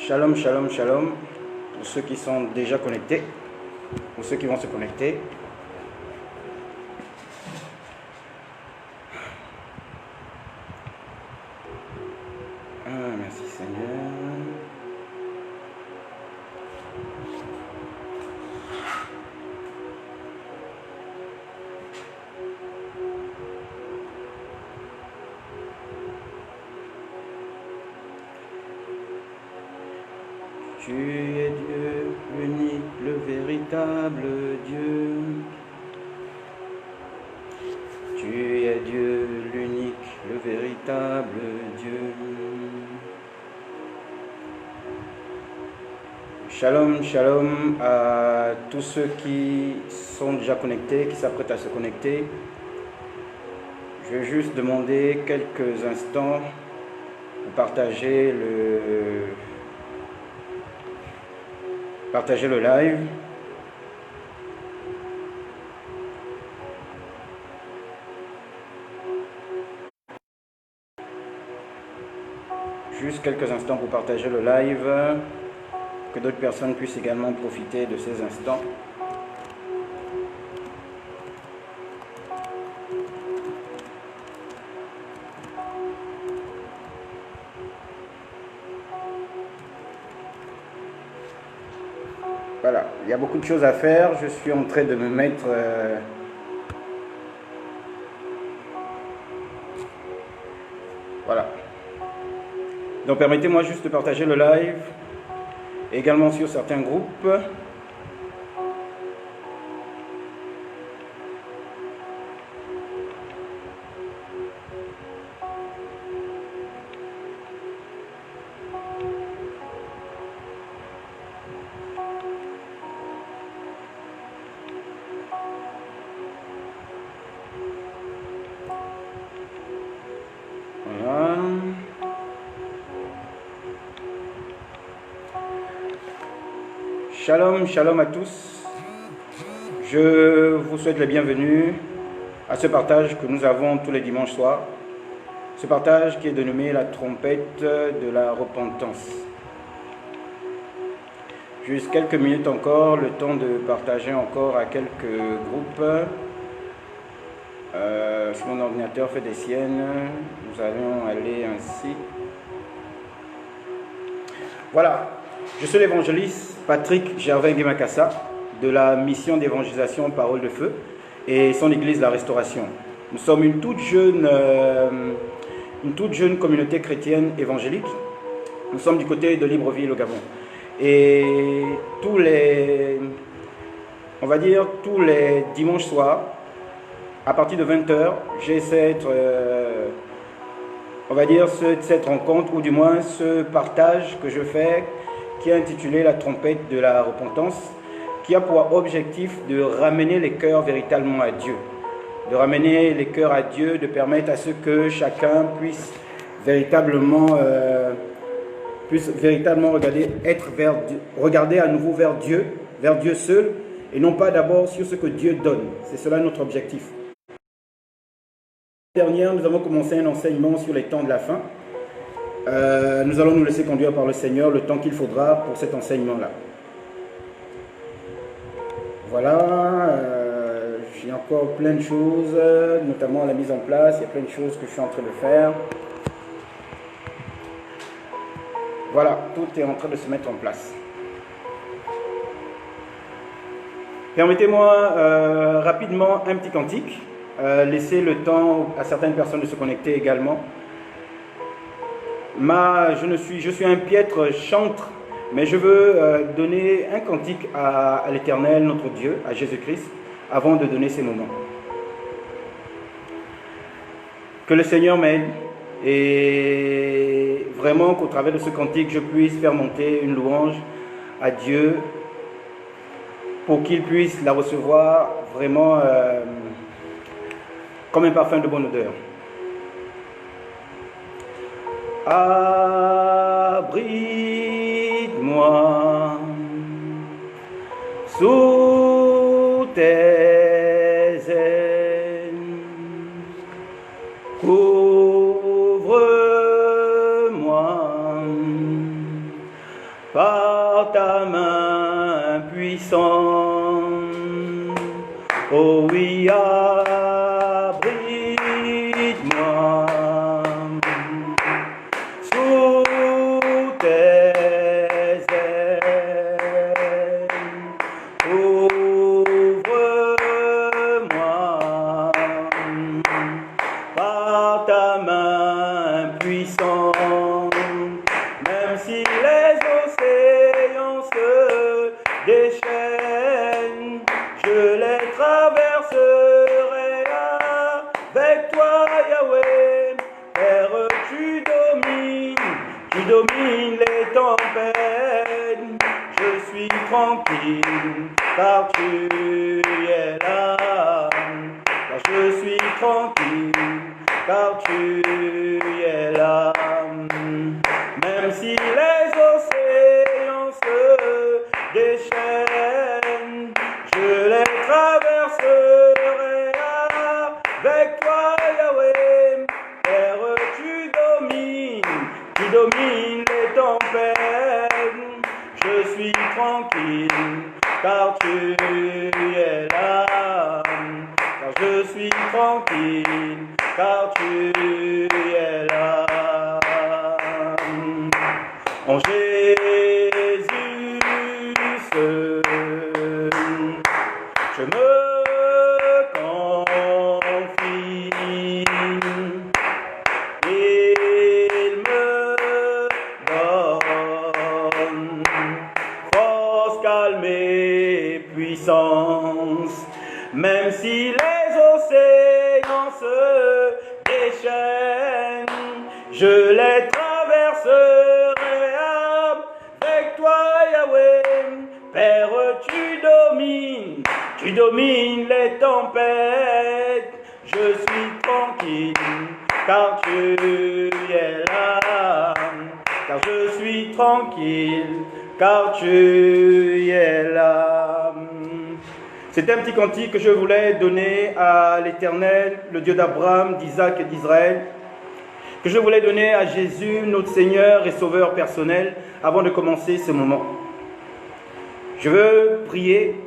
Shalom, shalom, shalom. Pour ceux qui sont déjà connectés, pour ceux qui vont se connecter. Merci Seigneur. Tu es Dieu, l'unique, le véritable Dieu. Tu es Dieu, l'unique, le véritable Dieu. Shalom, shalom à tous ceux qui sont déjà connectés, qui s'apprêtent à se connecter. Je vais juste demander quelques instants pour partager le live. Juste quelques instants pour partager le live, que d'autres personnes puissent également profiter de ces instants. Voilà, il y a beaucoup de choses à faire. Je suis en train de me mettre... Voilà. Donc permettez-moi juste de partager le live, également sur certains groupes. Voilà. Shalom, shalom à tous. Je vous souhaite la bienvenue à ce partage que nous avons tous les dimanches soirs. Ce partage qui est dénommé la trompette de la repentance. Juste quelques minutes encore, le temps de partager encore à quelques groupes. Si mon ordinateur fait des siennes, nous allons aller ainsi. Voilà, je suis l'évangéliste Patrick Gervais-Guémakassa de la mission d'évangélisation Parole de Feu et son église La Restauration. Nous sommes une toute jeune communauté chrétienne évangélique. Nous sommes du côté de Libreville au Gabon. Et tous les dimanches soirs, à partir de 20h, j'ai cette rencontre, ou du moins ce partage que je fais, qui est intitulé la trompette de la repentance, qui a pour objectif de ramener les cœurs véritablement à Dieu. De ramener les cœurs à Dieu, de permettre à ce que chacun puisse véritablement regarder à nouveau vers Dieu seul, et non pas d'abord sur ce que Dieu donne. C'est cela notre objectif. Dernière, nous avons commencé un enseignement sur les temps de la fin. Nous allons nous laisser conduire par le Seigneur le temps qu'il faudra pour cet enseignement-là. Voilà, j'ai encore plein de choses, notamment la mise en place. Il y a plein de choses que je suis en train de faire. Voilà, tout est en train de se mettre en place. Permettez-moi rapidement un petit cantique. Laisser le temps à certaines personnes de se connecter également. Je suis un piètre chantre, mais je veux donner un cantique à l'Éternel, notre Dieu, à Jésus-Christ, avant de donner ces moments. Que le Seigneur m'aide et vraiment qu'au travers de ce cantique, je puisse faire monter une louange à Dieu pour qu'il puisse la recevoir vraiment comme un parfum de bonne odeur. Abrite-moi sous tes ailes, couvre-moi ta main puissante. Oh oui, abrite-moi sous tes ailes. Ouvre-moi par ta main puissante. Même si les océans se déchaînent, je les traverserai avec toi, Yahweh. Père, tu domines les tempêtes. Je suis tranquille, car tu es là. Car je suis tranquille, car tu es là. Même si les océans se déchaînent, je les traverserai avec toi, Yahweh. Père, tu domines les tempêtes. Je suis tranquille, car tu es là. Car je suis tranquille, car tu es là. En Jésus seul, je me confie. Il me donne force, calme et puissance. Même si les océans se déchaînent, je les traverserai avec toi, Yahweh. Père, tu domines les tempêtes. Je suis tranquille, car tu es là. Car je suis tranquille, car tu es là. C'est un petit cantique que je voulais donner à l'Éternel, le Dieu d'Abraham, d'Isaac et d'Israël, que je voulais donner à Jésus, notre Seigneur et Sauveur personnel, avant de commencer ce moment. Je veux prier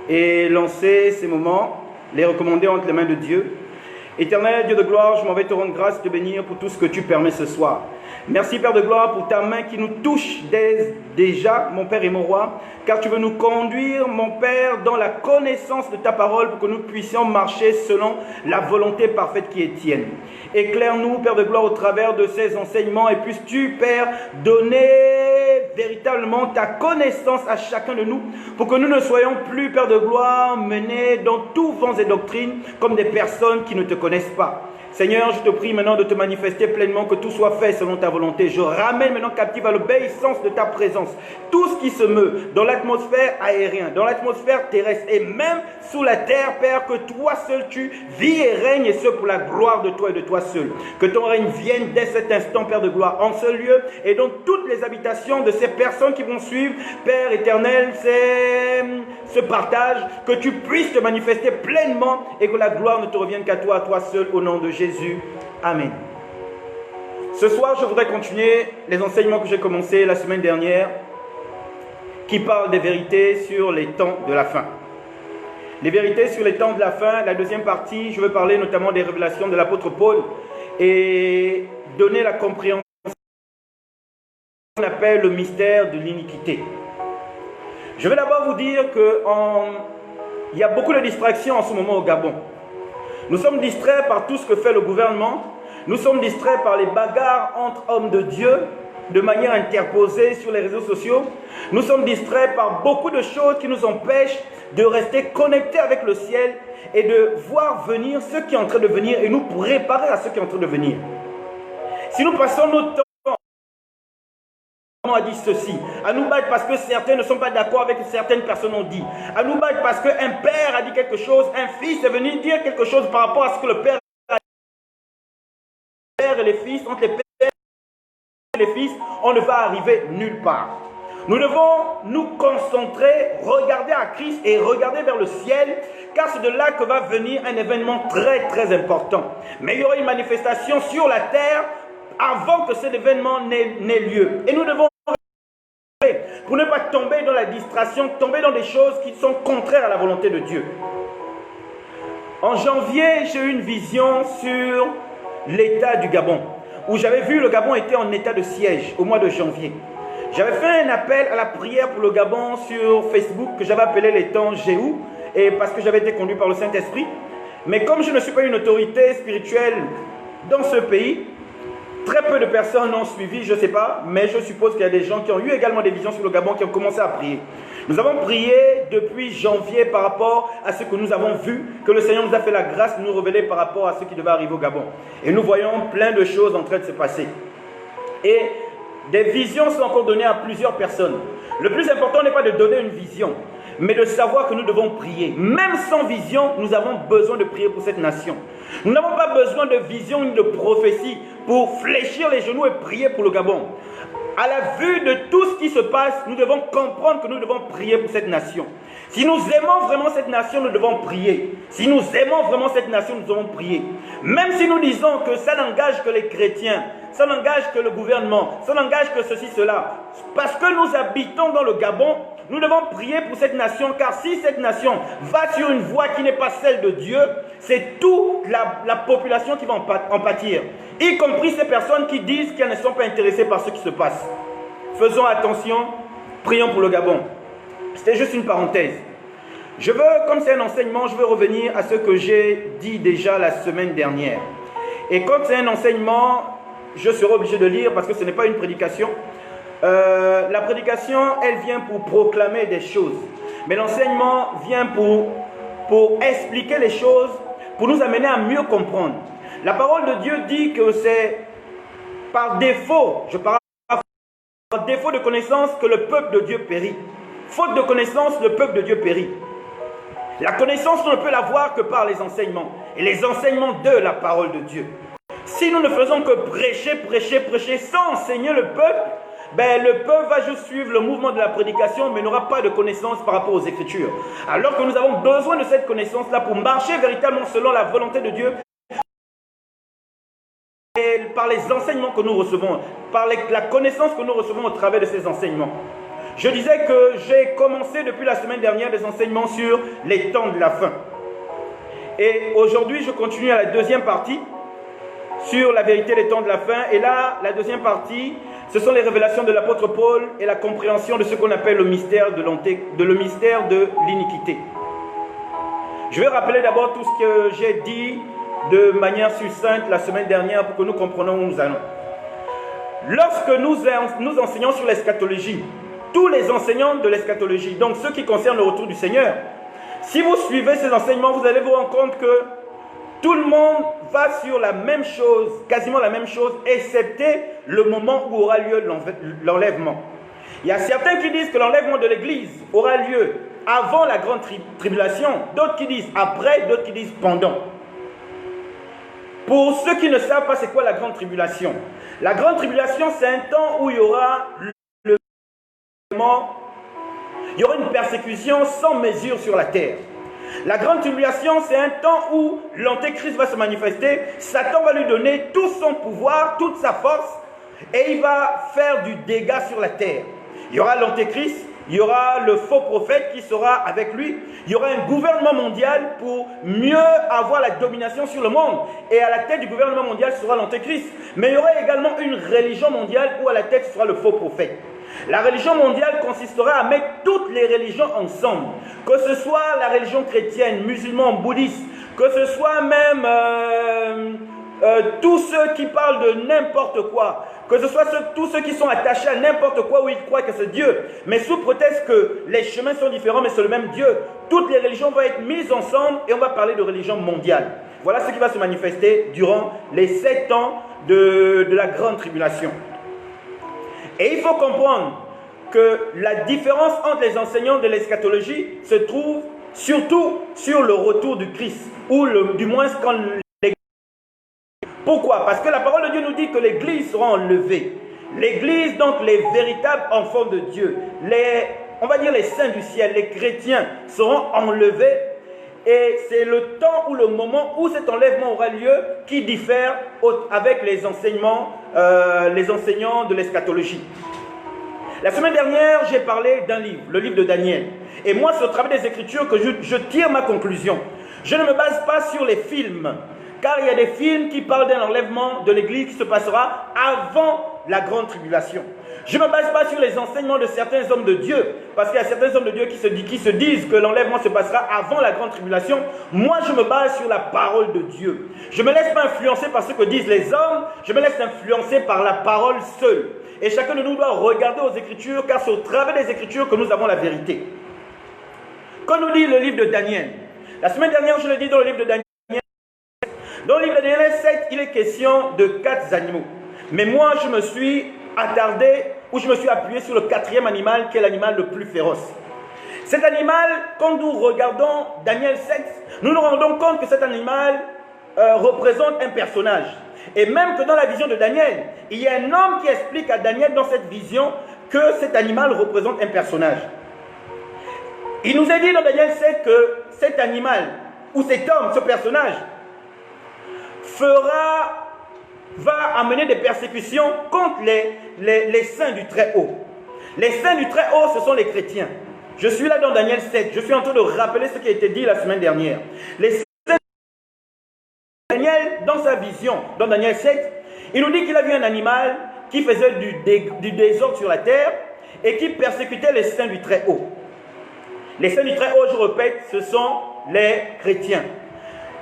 et lancer ces moments, les recommander entre les mains de Dieu. Éternel Dieu de gloire, je m'en vais te rendre grâce, te bénir pour tout ce que tu permets ce soir. Merci Père de gloire pour ta main qui nous touche déjà, mon Père et mon Roi, car tu veux nous conduire, mon Père, dans la connaissance de ta parole pour que nous puissions marcher selon la volonté parfaite qui est tienne. Éclaire-nous, Père de gloire, au travers de ces enseignements et puisses-tu, Père, donner véritablement ta connaissance à chacun de nous pour que nous ne soyons plus, Père de gloire, menés dans tous vents et doctrines comme des personnes qui ne te connaissent pas. Seigneur, je te prie maintenant de te manifester pleinement, que tout soit fait selon ta volonté. Je ramène maintenant captive à l'obéissance de ta présence tout ce qui se meut dans l'atmosphère aérienne, dans l'atmosphère terrestre et même sous la terre, Père, que toi seul tu vis et règnes, et ce pour la gloire de toi et de toi seul. Que ton règne vienne dès cet instant, Père de gloire, en ce lieu et dans toutes les habitations de ces personnes qui vont suivre, Père éternel, ce partage, que tu puisses te manifester pleinement et que la gloire ne te revienne qu'à toi seul, au nom de Jésus. Amen. Ce soir, je voudrais continuer les enseignements que j'ai commencés la semaine dernière, qui parlent des vérités sur les temps de la fin. Les vérités sur les temps de la fin, la deuxième partie, je veux parler notamment des révélations de l'apôtre Paul et donner la compréhension de ce qu'on appelle le mystère de l'iniquité. Je vais d'abord vous dire qu'il y a beaucoup de distractions en ce moment au Gabon. Nous sommes distraits par tout ce que fait le gouvernement. Nous sommes distraits par les bagarres entre hommes de Dieu de manière interposée sur les réseaux sociaux. Nous sommes distraits par beaucoup de choses qui nous empêchent de rester connectés avec le ciel et de voir venir ce qui est en train de venir et nous préparer à ce qui est en train de venir. Si nous passons notre temps a dit ceci, à nous battre parce que certains ne sont pas d'accord avec ce que certaines personnes ont dit, à nous battre parce qu'un père a dit quelque chose, un fils est venu dire quelque chose par rapport à ce que le père a dit. Les pères et les fils, entre les pères et les fils, on ne va arriver nulle part. Nous devons nous concentrer, regarder à Christ et regarder vers le ciel, car c'est de là que va venir un événement très très important. Mais il y aura une manifestation sur la terre avant que cet événement n'ait lieu. Et nous devons pour ne pas tomber dans la distraction, tomber dans des choses qui sont contraires à la volonté de Dieu. En janvier, j'ai eu une vision sur l'état du Gabon, où j'avais vu le Gabon était en état de siège au mois de janvier. J'avais fait un appel à la prière pour le Gabon sur Facebook, que j'avais appelé les temps Jéhu, et parce que j'avais été conduit par le Saint-Esprit. Mais comme je ne suis pas une autorité spirituelle dans ce pays, très peu de personnes ont suivi, je ne sais pas, mais je suppose qu'il y a des gens qui ont eu également des visions sur le Gabon qui ont commencé à prier. Nous avons prié depuis janvier par rapport à ce que nous avons vu, que le Seigneur nous a fait la grâce de nous révéler par rapport à ce qui devait arriver au Gabon. Et nous voyons plein de choses en train de se passer. Et des visions sont encore données à plusieurs personnes. Le plus important n'est pas de donner une vision, mais de savoir que nous devons prier. Même sans vision, nous avons besoin de prier pour cette nation. Nous n'avons pas besoin de vision ni de prophétie pour fléchir les genoux et prier pour le Gabon. À la vue de tout ce qui se passe, nous devons comprendre que nous devons prier pour cette nation. Si nous aimons vraiment cette nation, nous devons prier. Si nous aimons vraiment cette nation, nous devons prier. Même si nous disons que ça n'engage que les chrétiens, ça n'engage que le gouvernement, ça n'engage que ceci, cela. Parce que nous habitons dans le Gabon, nous devons prier pour cette nation, car si cette nation va sur une voie qui n'est pas celle de Dieu, c'est toute la population qui va en pâtir, y compris ces personnes qui disent qu'elles ne sont pas intéressées par ce qui se passe. Faisons attention, prions pour le Gabon. C'était juste une parenthèse. Je veux, comme c'est un enseignement, je veux revenir à ce que j'ai dit déjà la semaine dernière. Et comme c'est un enseignement, je serai obligé de lire parce que ce n'est pas une prédication. La prédication, elle vient pour proclamer des choses. Mais l'enseignement vient pour expliquer les choses, pour nous amener à mieux comprendre. La parole de Dieu dit que c'est par défaut, je parle par défaut de connaissance que le peuple de Dieu périt. Faute de connaissance, le peuple de Dieu périt. La connaissance, on ne peut l'avoir que par les enseignements. Et les enseignements de la parole de Dieu. Si nous ne faisons que prêcher sans enseigner le peuple, le peuple va juste suivre le mouvement de la prédication, mais n'aura pas de connaissance par rapport aux Écritures. Alors que nous avons besoin de cette connaissance-là pour marcher véritablement selon la volonté de Dieu, et par les enseignements que nous recevons, par la connaissance que nous recevons au travers de ces enseignements. Je disais que j'ai commencé depuis la semaine dernière des enseignements sur les temps de la fin. Et aujourd'hui, je continue à la deuxième partie sur la vérité des temps de la fin. Et là, la deuxième partie, ce sont les révélations de l'apôtre Paul et la compréhension de ce qu'on appelle le mystère de l'iniquité. Je vais rappeler d'abord tout ce que j'ai dit de manière succincte la semaine dernière pour que nous comprenions où nous allons. Lorsque nous enseignons sur l'eschatologie, tous les enseignants de l'eschatologie, donc ceux qui concernent le retour du Seigneur, si vous suivez ces enseignements, vous allez vous rendre compte que tout le monde va sur la même chose, quasiment la même chose, excepté le moment où aura lieu l'enlèvement. Il y a certains qui disent que l'enlèvement de l'Église aura lieu avant la grande tribulation, d'autres qui disent après, d'autres qui disent pendant. Pour ceux qui ne savent pas c'est quoi la grande tribulation, la grande tribulation c'est un temps où il y aura une persécution sans mesure sur la terre. La grande tribulation, c'est un temps où l'antéchrist va se manifester, Satan va lui donner tout son pouvoir, toute sa force, et il va faire du dégât sur la terre. Il y aura l'antéchrist, il y aura le faux prophète qui sera avec lui, il y aura un gouvernement mondial pour mieux avoir la domination sur le monde, et à la tête du gouvernement mondial sera l'antéchrist. Mais il y aura également une religion mondiale où à la tête sera le faux prophète. La religion mondiale consistera à mettre toutes les religions ensemble, que ce soit la religion chrétienne, musulman, bouddhiste, que ce soit même tous ceux qui parlent de n'importe quoi, que ce soit tous ceux qui sont attachés à n'importe quoi où ils croient que c'est Dieu, mais sous prétexte que les chemins sont différents mais c'est le même Dieu. Toutes les religions vont être mises ensemble et on va parler de religion mondiale. Voilà ce qui va se manifester durant les 7 ans de la grande tribulation. Et il faut comprendre que la différence entre les enseignants de l'eschatologie se trouve surtout sur le retour du Christ, ou du moins quand l'Église. Pourquoi? Parce que la parole de Dieu nous dit que l'Église sera enlevée. L'Église, donc les véritables enfants de Dieu, on va dire les saints du ciel, les chrétiens seront enlevés. Et c'est le temps ou le moment où cet enlèvement aura lieu qui diffère avec les enseignants de l'eschatologie. La semaine dernière, j'ai parlé d'un livre, le livre de Daniel. Et moi, c'est au travers des Écritures que je tire ma conclusion. Je ne me base pas sur les films, car il y a des films qui parlent d'un enlèvement de l'Église qui se passera avant la grande tribulation. Je ne me base pas sur les enseignements de certains hommes de Dieu, parce qu'il y a certains hommes de Dieu qui se disent que l'enlèvement se passera avant la grande tribulation. Moi, je me base sur la parole de Dieu. Je ne me laisse pas influencer par ce que disent les hommes, je me laisse influencer par la parole seule. Et chacun de nous doit regarder aux Écritures, car c'est au travers des Écritures que nous avons la vérité. Quand nous dit le livre de Daniel, la semaine dernière, je l'ai dit dans le livre de Daniel, dans le livre de Daniel 7, il est question de 4 animaux. Mais moi, je me suis attardé, ou je me suis appuyé sur le 4e animal, qui est l'animal le plus féroce. Cet animal, quand nous regardons Daniel 7, nous nous rendons compte que cet animal représente un personnage. Et même que dans la vision de Daniel, il y a un homme qui explique à Daniel dans cette vision que cet animal représente un personnage. Il nous est dit dans Daniel 7 que cet animal, ou cet homme, ce personnage, va amener des persécutions contre les saints du Très-Haut. Les saints du Très-Haut, ce sont les chrétiens. Je suis là dans Daniel 7, je suis en train de rappeler ce qui a été dit la semaine dernière. Les saints Daniel, dans sa vision, dans Daniel 7, il nous dit qu'il a vu un animal qui faisait du désordre sur la terre et qui persécutait les saints du Très-Haut. Les saints du Très-Haut, je répète, ce sont les chrétiens.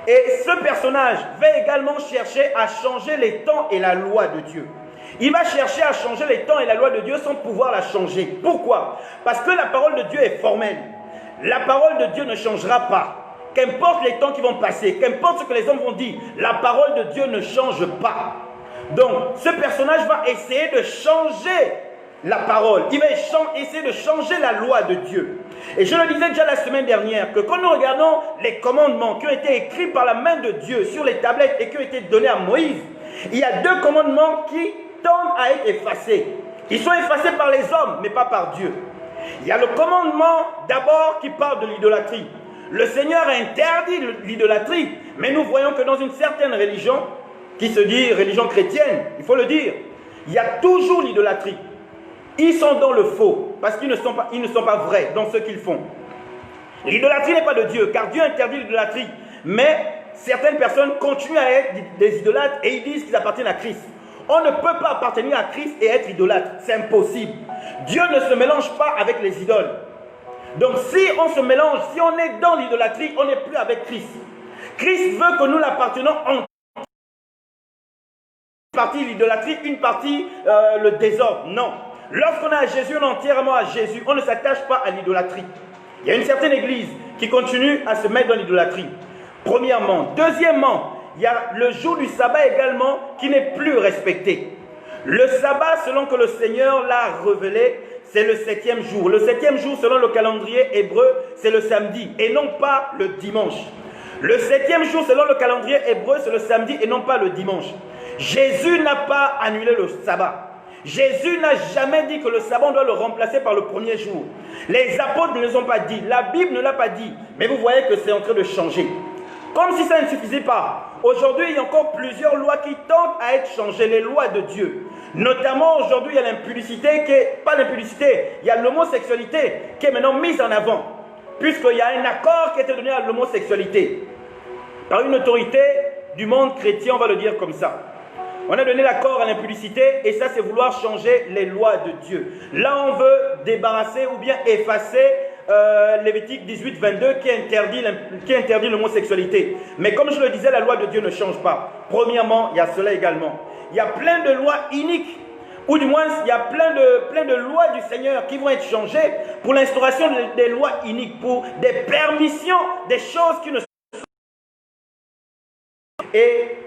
Et ce personnage va également chercher à changer les temps et la loi de Dieu. Il va chercher à changer les temps et la loi de Dieu sans pouvoir la changer. Pourquoi? Parce que la parole de Dieu est formelle. La parole de Dieu ne changera pas. Qu'importe les temps qui vont passer, qu'importe ce que les hommes vont dire, la parole de Dieu ne change pas. Donc, ce personnage va essayer de changer la parole. Il va essayer de changer la loi de Dieu. Et je le disais déjà la semaine dernière, que quand nous regardons les commandements qui ont été écrits par la main de Dieu sur les tablettes et qui ont été donnés à Moïse, il y a 2 commandements qui tendent à être effacés. Ils sont effacés par les hommes, mais pas par Dieu. Il y a le commandement d'abord qui parle de l'idolâtrie. Le Seigneur a interdit l'idolâtrie, mais nous voyons que dans une certaine religion, qui se dit religion chrétienne, il faut le dire, il y a toujours l'idolâtrie. Ils sont dans le faux, parce qu'ils ne sont pas vrais dans ce qu'ils font. L'idolâtrie n'est pas de Dieu, car Dieu interdit l'idolâtrie. Mais certaines personnes continuent à être des idolâtres et ils disent qu'ils appartiennent à Christ. On ne peut pas appartenir à Christ et être idolâtre, c'est impossible. Dieu ne se mélange pas avec les idoles. Donc si on se mélange, si on est dans l'idolâtrie, on n'est plus avec Christ. Christ veut que nous l'appartenons en une partie l'idolâtrie, une partie le désordre. Non. Lorsqu'on est à Jésus, on est entièrement à Jésus. On ne s'attache pas à l'idolâtrie. Il y a une certaine église qui continue à se mettre dans l'idolâtrie. Premièrement. Deuxièmement, il y a le jour du sabbat également qui n'est plus respecté. Le sabbat, selon que le Seigneur l'a révélé, c'est le 7e jour. Le 7e jour, selon le calendrier hébreu, c'est le samedi et non pas le dimanche. Le 7e jour, selon le calendrier hébreu, c'est le samedi et non pas le dimanche. Jésus n'a pas annulé le sabbat. Jésus n'a jamais dit que le sabbat, on doit le remplacer par le premier jour. Les apôtres ne les ont pas dit. La Bible ne l'a pas dit. Mais vous voyez que c'est en train de changer. Comme si ça ne suffisait pas. Aujourd'hui, il y a encore plusieurs lois qui tentent à être changées, les lois de Dieu. Notamment, aujourd'hui, il y a l'impudicité qui est, pas l'impudicité, il y a l'homosexualité qui est maintenant mise en avant. Puisqu'il y a un accord qui a été donné à l'homosexualité. Par une autorité du monde chrétien, on va le dire comme ça. On a donné l'accord à l'impudicité et ça, c'est vouloir changer les lois de Dieu. Là, on veut débarrasser ou bien effacer Lévitique 18, 22 qui interdit l'homosexualité. Mais comme je le disais, la loi de Dieu ne change pas. Premièrement, il y a cela également. Il y a plein de lois iniques, ou du moins, il y a plein de lois du Seigneur qui vont être changées pour l'instauration des lois iniques, pour des permissions, des choses qui ne sont pas. Et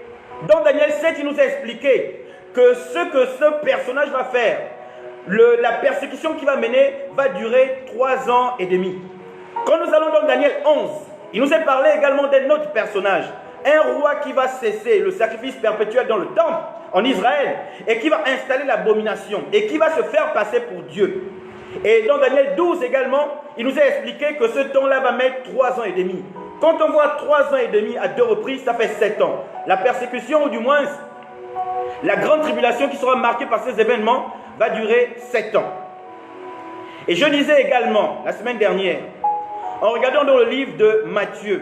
dans Daniel 7, il nous a expliqué que ce personnage va faire, la persécution qu'il va mener va durer 3 ans et demi. Quand nous allons dans Daniel 11, il nous est parlé également d'un autre personnage, un roi qui va cesser le sacrifice perpétuel dans le temple en Israël et qui va installer l'abomination et qui va se faire passer pour Dieu. Et dans Daniel 12 également, il nous a expliqué que ce temps-là va mettre 3 ans et demi. Quand on voit 3 ans et demi à 2 reprises, ça fait 7 ans. La persécution, ou du moins la grande tribulation qui sera marquée par ces événements, va durer 7 ans. Et je disais également, la semaine dernière, en regardant dans le livre de Matthieu,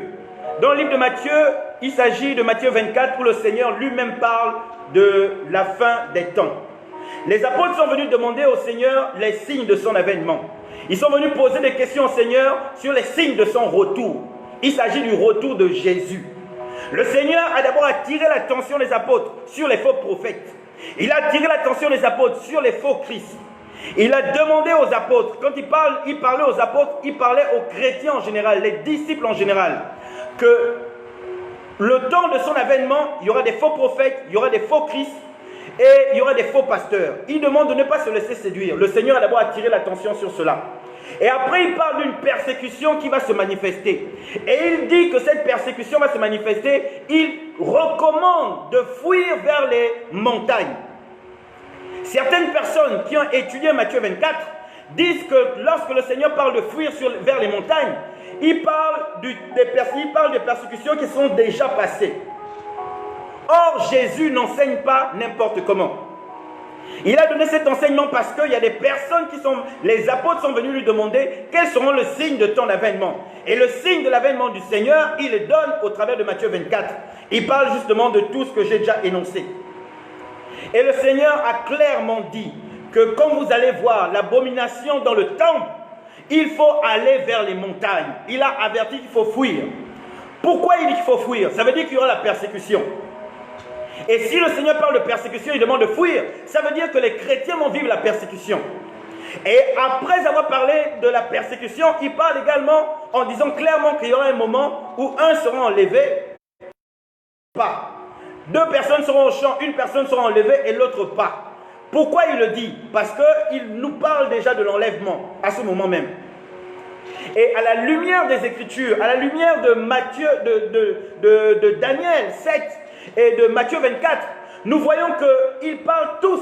dans le livre de Matthieu, il s'agit de Matthieu 24 où le Seigneur lui-même parle de la fin des temps. Les apôtres sont venus demander au Seigneur les signes de son avènement. Ils sont venus poser des questions au Seigneur sur les signes de son retour. Il s'agit du retour de Jésus. Le Seigneur a d'abord attiré l'attention des apôtres sur les faux prophètes. Il a attiré l'attention des apôtres sur les faux Christ. Il a demandé aux apôtres, quand il parlait aux apôtres, il parlait aux chrétiens en général, les disciples en général, que le temps de son avènement, il y aura des faux prophètes, il y aura des faux Christ et il y aura des faux pasteurs. Il demande de ne pas se laisser séduire. Le Seigneur a d'abord attiré l'attention sur cela. Et après, il parle d'une persécution qui va se manifester. Et il dit que cette persécution va se manifester. Il recommande de fuir vers les montagnes. Certaines personnes qui ont étudié Matthieu 24 disent que lorsque le Seigneur parle de fuir vers les montagnes, il parle des persécutions qui sont déjà passées. Or, Jésus n'enseigne pas n'importe comment. Il a donné cet enseignement parce qu'il y a des personnes les apôtres sont venus lui demander quels seront les signes de ton avènement. Et le signe de l'avènement du Seigneur, il le donne au travers de Matthieu 24. Il parle justement de tout ce que j'ai déjà énoncé. Et le Seigneur a clairement dit que quand vous allez voir l'abomination dans le temple, il faut aller vers les montagnes. Il a averti qu'il faut fuir. Pourquoi il dit qu'il faut fuir? Ça veut dire qu'il y aura la persécution. Et si le Seigneur parle de persécution, il demande de fuir. Ça veut dire que les chrétiens vont vivre la persécution. Et après avoir parlé de la persécution, il parle également en disant clairement qu'il y aura un moment où un sera enlevé, pas. Deux personnes seront au champ, une personne sera enlevée et l'autre pas. Pourquoi il le dit? Parce qu'il nous parle déjà de l'enlèvement à ce moment même. Et à la lumière des Écritures, à la lumière de Matthieu, de Daniel 7 et de Matthieu 24, nous voyons qu'ils parlent tous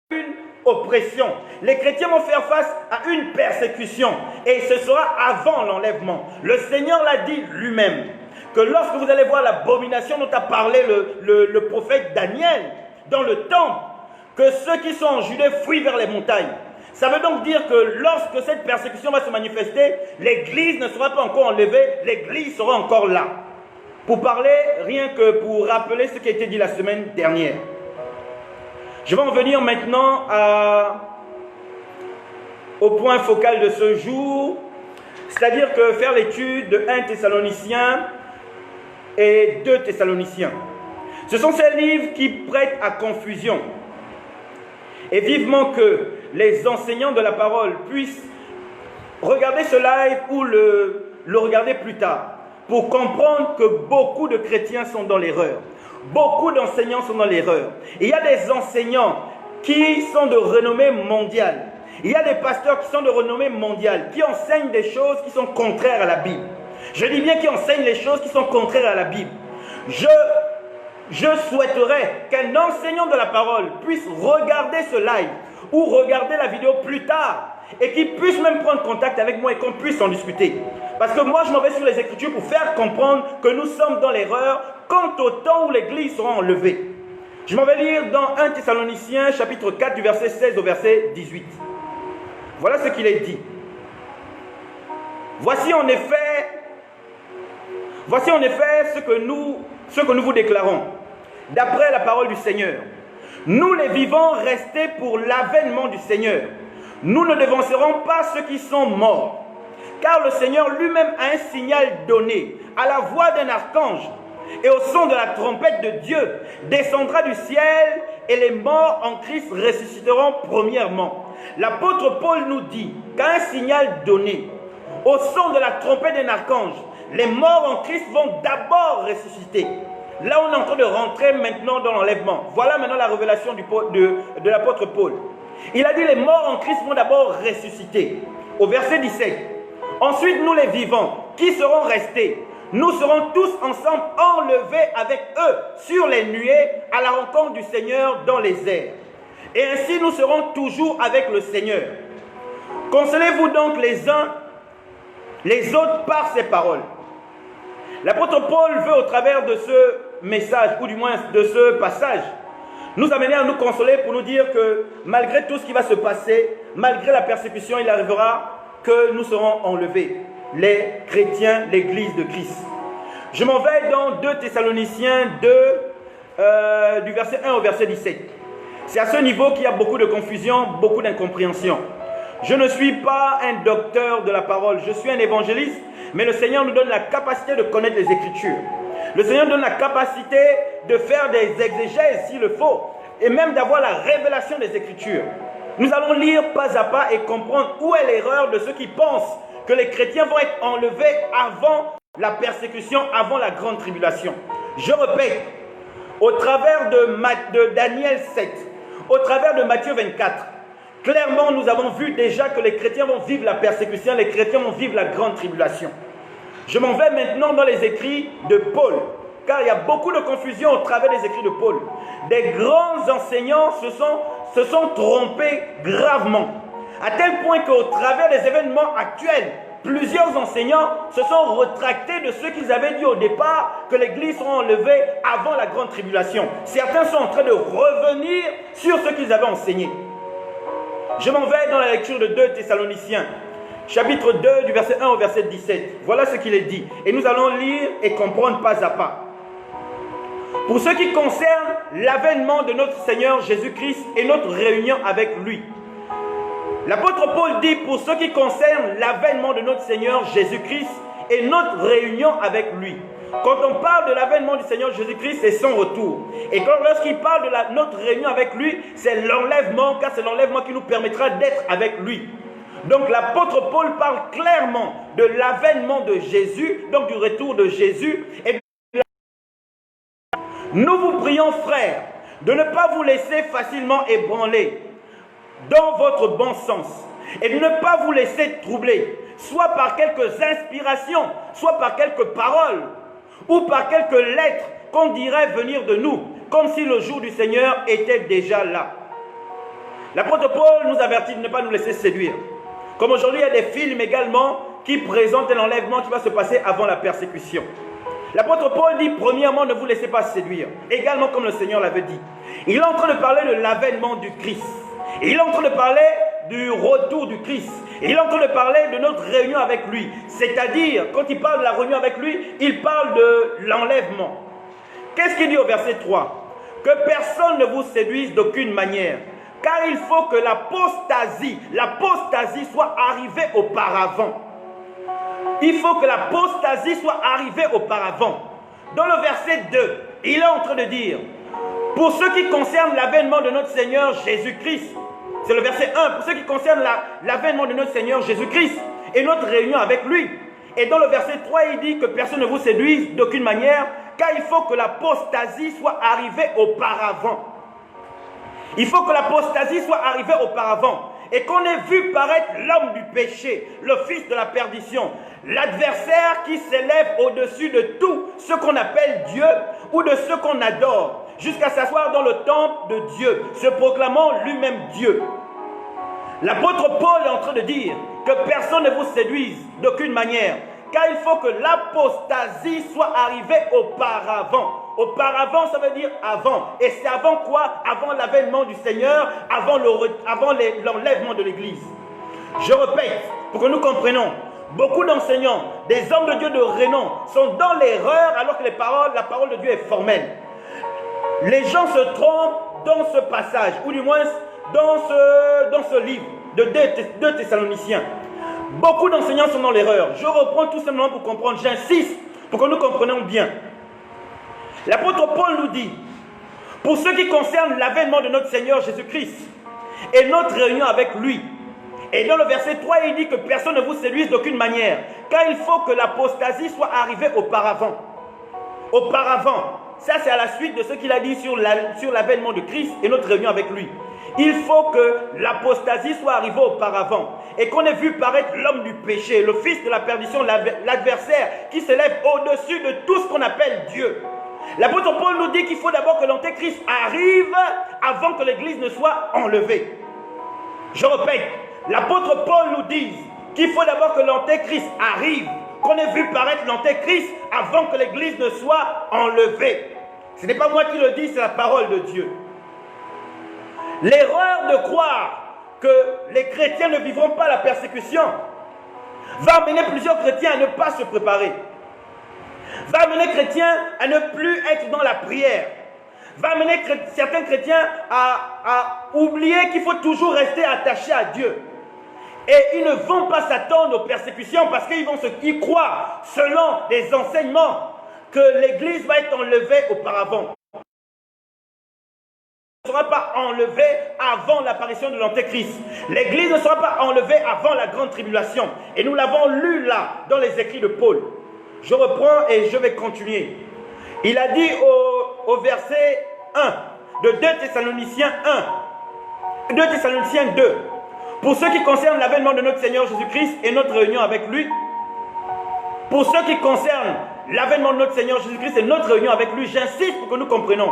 d'une oppression. Les chrétiens vont faire face à une persécution et ce sera avant l'enlèvement. Le Seigneur l'a dit lui-même, que lorsque vous allez voir l'abomination dont a parlé le prophète Daniel dans le temple, que ceux qui sont en Judée fuient vers les montagnes. Ça veut donc dire que lorsque cette persécution va se manifester, l'Église ne sera pas encore enlevée, l'Église sera encore là. Pour parler, rien que pour rappeler ce qui a été dit la semaine dernière. Je vais en venir maintenant au point focal de ce jour, c'est-à-dire que faire l'étude de 1 Thessaloniciens et 2 Thessaloniciens. Ce sont ces livres qui prêtent à confusion. Et vivement que les enseignants de la parole puissent regarder ce live ou le regarder plus tard pour comprendre que beaucoup de chrétiens sont dans l'erreur. Beaucoup d'enseignants sont dans l'erreur. Il y a des enseignants qui sont de renommée mondiale. Il y a des pasteurs qui sont de renommée mondiale, qui enseignent des choses qui sont contraires à la Bible. Je dis bien qui enseignent les choses qui sont contraires à la Bible. Je souhaiterais qu'un enseignant de la parole puisse regarder ce live ou regarder la vidéo plus tard et qu'il puisse même prendre contact avec moi et qu'on puisse en discuter. Parce que moi, je m'en vais sur les Écritures pour faire comprendre que nous sommes dans l'erreur quant au temps où l'Église sera enlevée. Je m'en vais lire dans 1 Thessaloniciens chapitre 4 du verset 16 au verset 18. Voilà ce qu'il est dit. Voici en effet ce que nous vous déclarons, d'après la parole du Seigneur. Nous les vivants restés pour l'avènement du Seigneur. Nous ne devancerons pas ceux qui sont morts. Car le Seigneur lui-même a un signal donné à la voix d'un archange et au son de la trompette de Dieu descendra du ciel et les morts en Christ ressusciteront premièrement. L'apôtre Paul nous dit qu'à un signal donné, au son de la trompette d'un archange, les morts en Christ vont d'abord ressusciter. Là, on est en train de rentrer maintenant dans l'enlèvement. Voilà maintenant la révélation de l'apôtre Paul. Il a dit les morts en Christ vont d'abord ressusciter. Au verset 17. Ensuite, nous les vivants, qui serons restés, nous serons tous ensemble enlevés avec eux sur les nuées à la rencontre du Seigneur dans les airs. Et ainsi, nous serons toujours avec le Seigneur. Consolez-vous donc les uns les autres par ces paroles. L'apôtre Paul veut, au travers de ce message, ou du moins de ce passage, nous amener à nous consoler pour nous dire que malgré tout ce qui va se passer, malgré la persécution, il arrivera que nous serons enlevés, les chrétiens, l'Église de Christ. Je m'en vais dans 2 Thessaloniciens 2, du verset 1 au verset 17. C'est à ce niveau qu'il y a beaucoup de confusion, beaucoup d'incompréhension. Je ne suis pas un docteur de la parole, je suis un évangéliste, mais le Seigneur nous donne la capacité de connaître les Écritures. Le Seigneur nous donne la capacité de faire des exégèses s'il le faut, et même d'avoir la révélation des Écritures. Nous allons lire pas à pas et comprendre où est l'erreur de ceux qui pensent que les chrétiens vont être enlevés avant la persécution, avant la grande tribulation. Je répète, au travers de Daniel 7, au travers de Matthieu 24, clairement nous avons vu déjà que les chrétiens vont vivre la persécution, les chrétiens vont vivre la grande tribulation. Je m'en vais maintenant dans les écrits de Paul, car il y a beaucoup de confusion au travers des écrits de Paul. Des grands enseignants se sont trompés gravement, à tel point qu'au travers des événements actuels, plusieurs enseignants se sont retractés de ce qu'ils avaient dit au départ, que l'Église sera enlevée avant la grande tribulation. Certains sont en train de revenir sur ce qu'ils avaient enseigné. Je m'en vais dans la lecture de 2 Thessaloniciens, chapitre 2, du verset 1 au verset 17. Voilà ce qu'il est dit. Et nous allons lire et comprendre pas à pas. Pour ce qui concerne l'avènement de notre Seigneur Jésus-Christ et notre réunion avec lui. L'apôtre Paul dit, pour ce qui concerne l'avènement de notre Seigneur Jésus-Christ et notre réunion avec lui. Quand on parle de l'avènement du Seigneur Jésus-Christ, c'est son retour. Et lorsqu'il parle de notre réunion avec lui, c'est l'enlèvement, car c'est l'enlèvement qui nous permettra d'être avec lui. Donc l'apôtre Paul parle clairement de l'avènement de Jésus, donc du retour de Jésus. Et nous vous prions, frères, de ne pas vous laisser facilement ébranler dans votre bon sens et de ne pas vous laisser troubler, soit par quelques inspirations, soit par quelques paroles ou par quelques lettres qu'on dirait venir de nous, comme si le jour du Seigneur était déjà là. L'apôtre Paul nous avertit de ne pas nous laisser séduire. Comme aujourd'hui, il y a des films également qui présentent l'enlèvement qui va se passer avant la persécution. L'apôtre Paul dit, premièrement, ne vous laissez pas séduire, également comme le Seigneur l'avait dit. Il est en train de parler de l'avènement du Christ. Il est en train de parler du retour du Christ. Il est en train de parler de notre réunion avec lui. C'est-à-dire, quand il parle de la réunion avec lui, il parle de l'enlèvement. Qu'est-ce qu'il dit au verset 3? Que personne ne vous séduise d'aucune manière, car il faut que l'apostasie soit arrivée auparavant. Il faut que l'apostasie soit arrivée auparavant. Dans le verset 2, il est en train de dire, pour ce qui concerne l'avènement de notre Seigneur Jésus-Christ, c'est le verset 1, pour ce qui concerne l'avènement de notre Seigneur Jésus-Christ et notre réunion avec lui. Et dans le verset 3, il dit que personne ne vous séduise d'aucune manière, car il faut que l'apostasie soit arrivée auparavant. Il faut que l'apostasie soit arrivée auparavant. Et qu'on ait vu paraître l'homme du péché, le fils de la perdition, l'adversaire qui s'élève au-dessus de tout ce qu'on appelle Dieu ou de ce qu'on adore, jusqu'à s'asseoir dans le temple de Dieu, se proclamant lui-même Dieu. L'apôtre Paul est en train de dire que personne ne vous séduise d'aucune manière, car il faut que l'apostasie soit arrivée auparavant. Auparavant, ça veut dire avant. Et c'est avant quoi? Avant l'avènement du Seigneur, avant l'enlèvement de l'Église. Je répète, pour que nous comprenions, beaucoup d'enseignants, des hommes de Dieu de renom, sont dans l'erreur alors que la parole de Dieu est formelle. Les gens se trompent dans ce passage, ou du moins dans ce livre de 2 Thessaloniciens. Beaucoup d'enseignants sont dans l'erreur. Je reprends tout simplement pour comprendre, j'insiste pour que nous comprenions bien. L'apôtre Paul nous dit, pour ce qui concerne l'avènement de notre Seigneur Jésus-Christ et notre réunion avec lui, et dans le verset 3, il dit que personne ne vous séduise d'aucune manière, car il faut que l'apostasie soit arrivée auparavant. Auparavant, ça c'est à la suite de ce qu'il a dit sur l'avènement de Christ et notre réunion avec lui. Il faut que l'apostasie soit arrivée auparavant et qu'on ait vu paraître l'homme du péché, le fils de la perdition, l'adversaire qui s'élève au-dessus de tout ce qu'on appelle Dieu. L'apôtre Paul nous dit qu'il faut d'abord que l'antéchrist arrive avant que l'Église ne soit enlevée. Je répète, l'apôtre Paul nous dit qu'il faut d'abord que l'antéchrist arrive, qu'on ait vu paraître l'antéchrist avant que l'Église ne soit enlevée. Ce n'est pas moi qui le dis, c'est la parole de Dieu. L'erreur de croire que les chrétiens ne vivront pas la persécution va amener plusieurs chrétiens à ne pas se préparer, va amener les chrétiens à ne plus être dans la prière, va amener certains chrétiens à oublier qu'il faut toujours rester attaché à Dieu. Et ils ne vont pas s'attendre aux persécutions parce qu'ils croient, selon les enseignements, que l'Église va être enlevée auparavant. Ne sera pas enlevée avant l'apparition de l'Antéchrist. L'Église ne sera pas enlevée avant la grande tribulation. Et nous l'avons lu là, dans les écrits de Paul. Je reprends et je vais continuer. Il a dit au verset 1 de 2 Thessaloniciens 2 Thessaloniciens 2. Pour ce qui concerne l'avènement de notre Seigneur Jésus-Christ et notre réunion avec lui, pour ce qui concerne l'avènement de notre Seigneur Jésus-Christ et notre réunion avec lui, j'insiste pour que nous comprenions.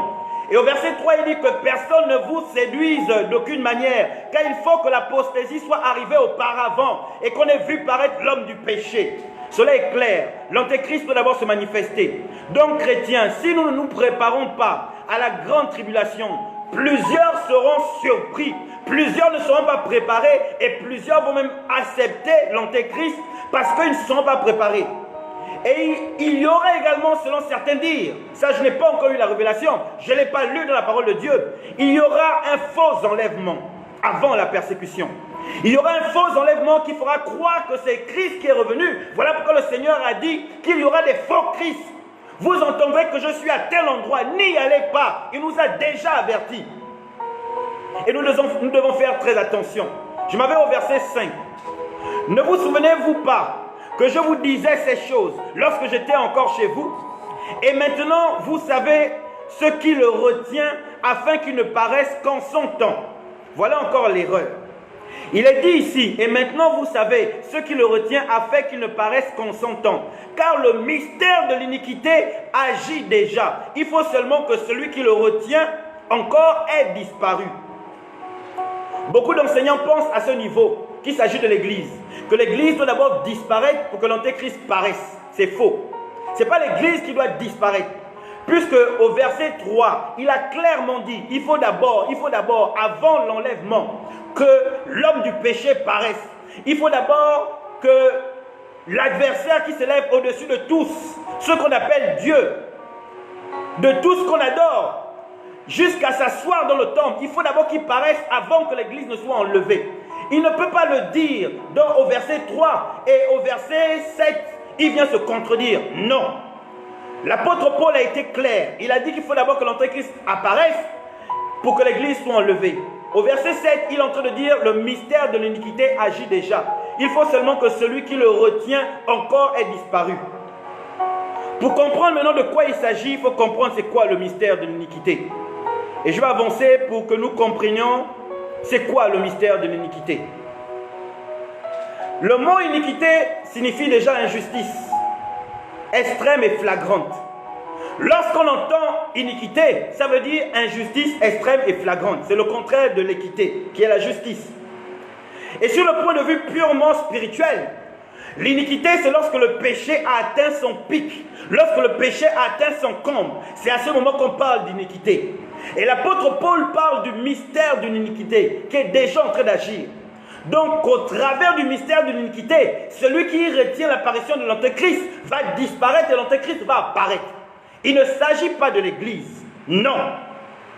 Et au verset 3, il dit que personne ne vous séduise d'aucune manière, car il faut que l'apostasie soit arrivée auparavant et qu'on ait vu paraître l'homme du péché. Cela est clair. L'Antéchrist peut d'abord se manifester. Donc, chrétiens, si nous ne nous préparons pas à la grande tribulation, plusieurs seront surpris, plusieurs ne seront pas préparés et plusieurs vont même accepter l'Antéchrist parce qu'ils ne seront pas préparés. Et il y aura également, selon certains dires, ça je n'ai pas encore eu la révélation, je ne l'ai pas lu dans la parole de Dieu, il y aura un faux enlèvement avant la persécution. Il y aura un faux enlèvement qui fera croire que c'est Christ qui est revenu. Voilà pourquoi le Seigneur a dit qu'il y aura des faux Christ. Vous entendrez que je suis à tel endroit, n'y allez pas. Il nous a déjà avertis. Et nous devons faire très attention. Je m'avais au verset 5. Ne vous souvenez-vous pas que je vous disais ces choses lorsque j'étais encore chez vous? Et maintenant, vous savez ce qui le retient afin qu'il ne paraisse qu'en son temps. Voilà encore l'erreur. Il est dit ici, et maintenant vous savez ce qui le retient afin qu'il ne paraisse qu'en son temps. Car le mystère de l'iniquité agit déjà. Il faut seulement que celui qui le retient encore ait disparu. Beaucoup d'enseignants pensent à ce niveau qu'il s'agit de l'Église. Que l'Église doit d'abord disparaître pour que l'Antéchrist paraisse. C'est faux. Ce n'est pas l'Église qui doit disparaître. Puisque au verset 3, il a clairement dit, il faut d'abord, avant l'enlèvement, que l'homme du péché paraisse. Il faut d'abord que l'adversaire qui s'élève au-dessus de tous, ce qu'on appelle Dieu, de tout ce qu'on adore, jusqu'à s'asseoir dans le temple, il faut d'abord qu'il paraisse avant que l'Église ne soit enlevée. Il ne peut pas le dire au verset 3 et au verset 7, il vient se contredire. Non. L'apôtre Paul a été clair. Il a dit qu'il faut d'abord que l'Antéchrist apparaisse pour que l'Église soit enlevée. Au verset 7, il est en train de dire le mystère de l'iniquité agit déjà. Il faut seulement que celui qui le retient encore ait disparu. Pour comprendre maintenant de quoi il s'agit, il faut comprendre c'est quoi le mystère de l'iniquité. Et je vais avancer pour que nous comprenions c'est quoi le mystère de l'iniquité. Le mot iniquité signifie déjà injustice, extrême et flagrante. Lorsqu'on entend iniquité, ça veut dire injustice extrême et flagrante. C'est le contraire de l'équité, qui est la justice. Et sur le point de vue purement spirituel, l'iniquité, c'est lorsque le péché a atteint son pic, lorsque le péché a atteint son comble. C'est à ce moment qu'on parle d'iniquité. Et l'apôtre Paul parle du mystère d'une iniquité qui est déjà en train d'agir. Donc, au travers du mystère de l'iniquité, celui qui retient l'apparition de l'Antéchrist va disparaître et l'Antéchrist va apparaître. Il ne s'agit pas de l'Église, non.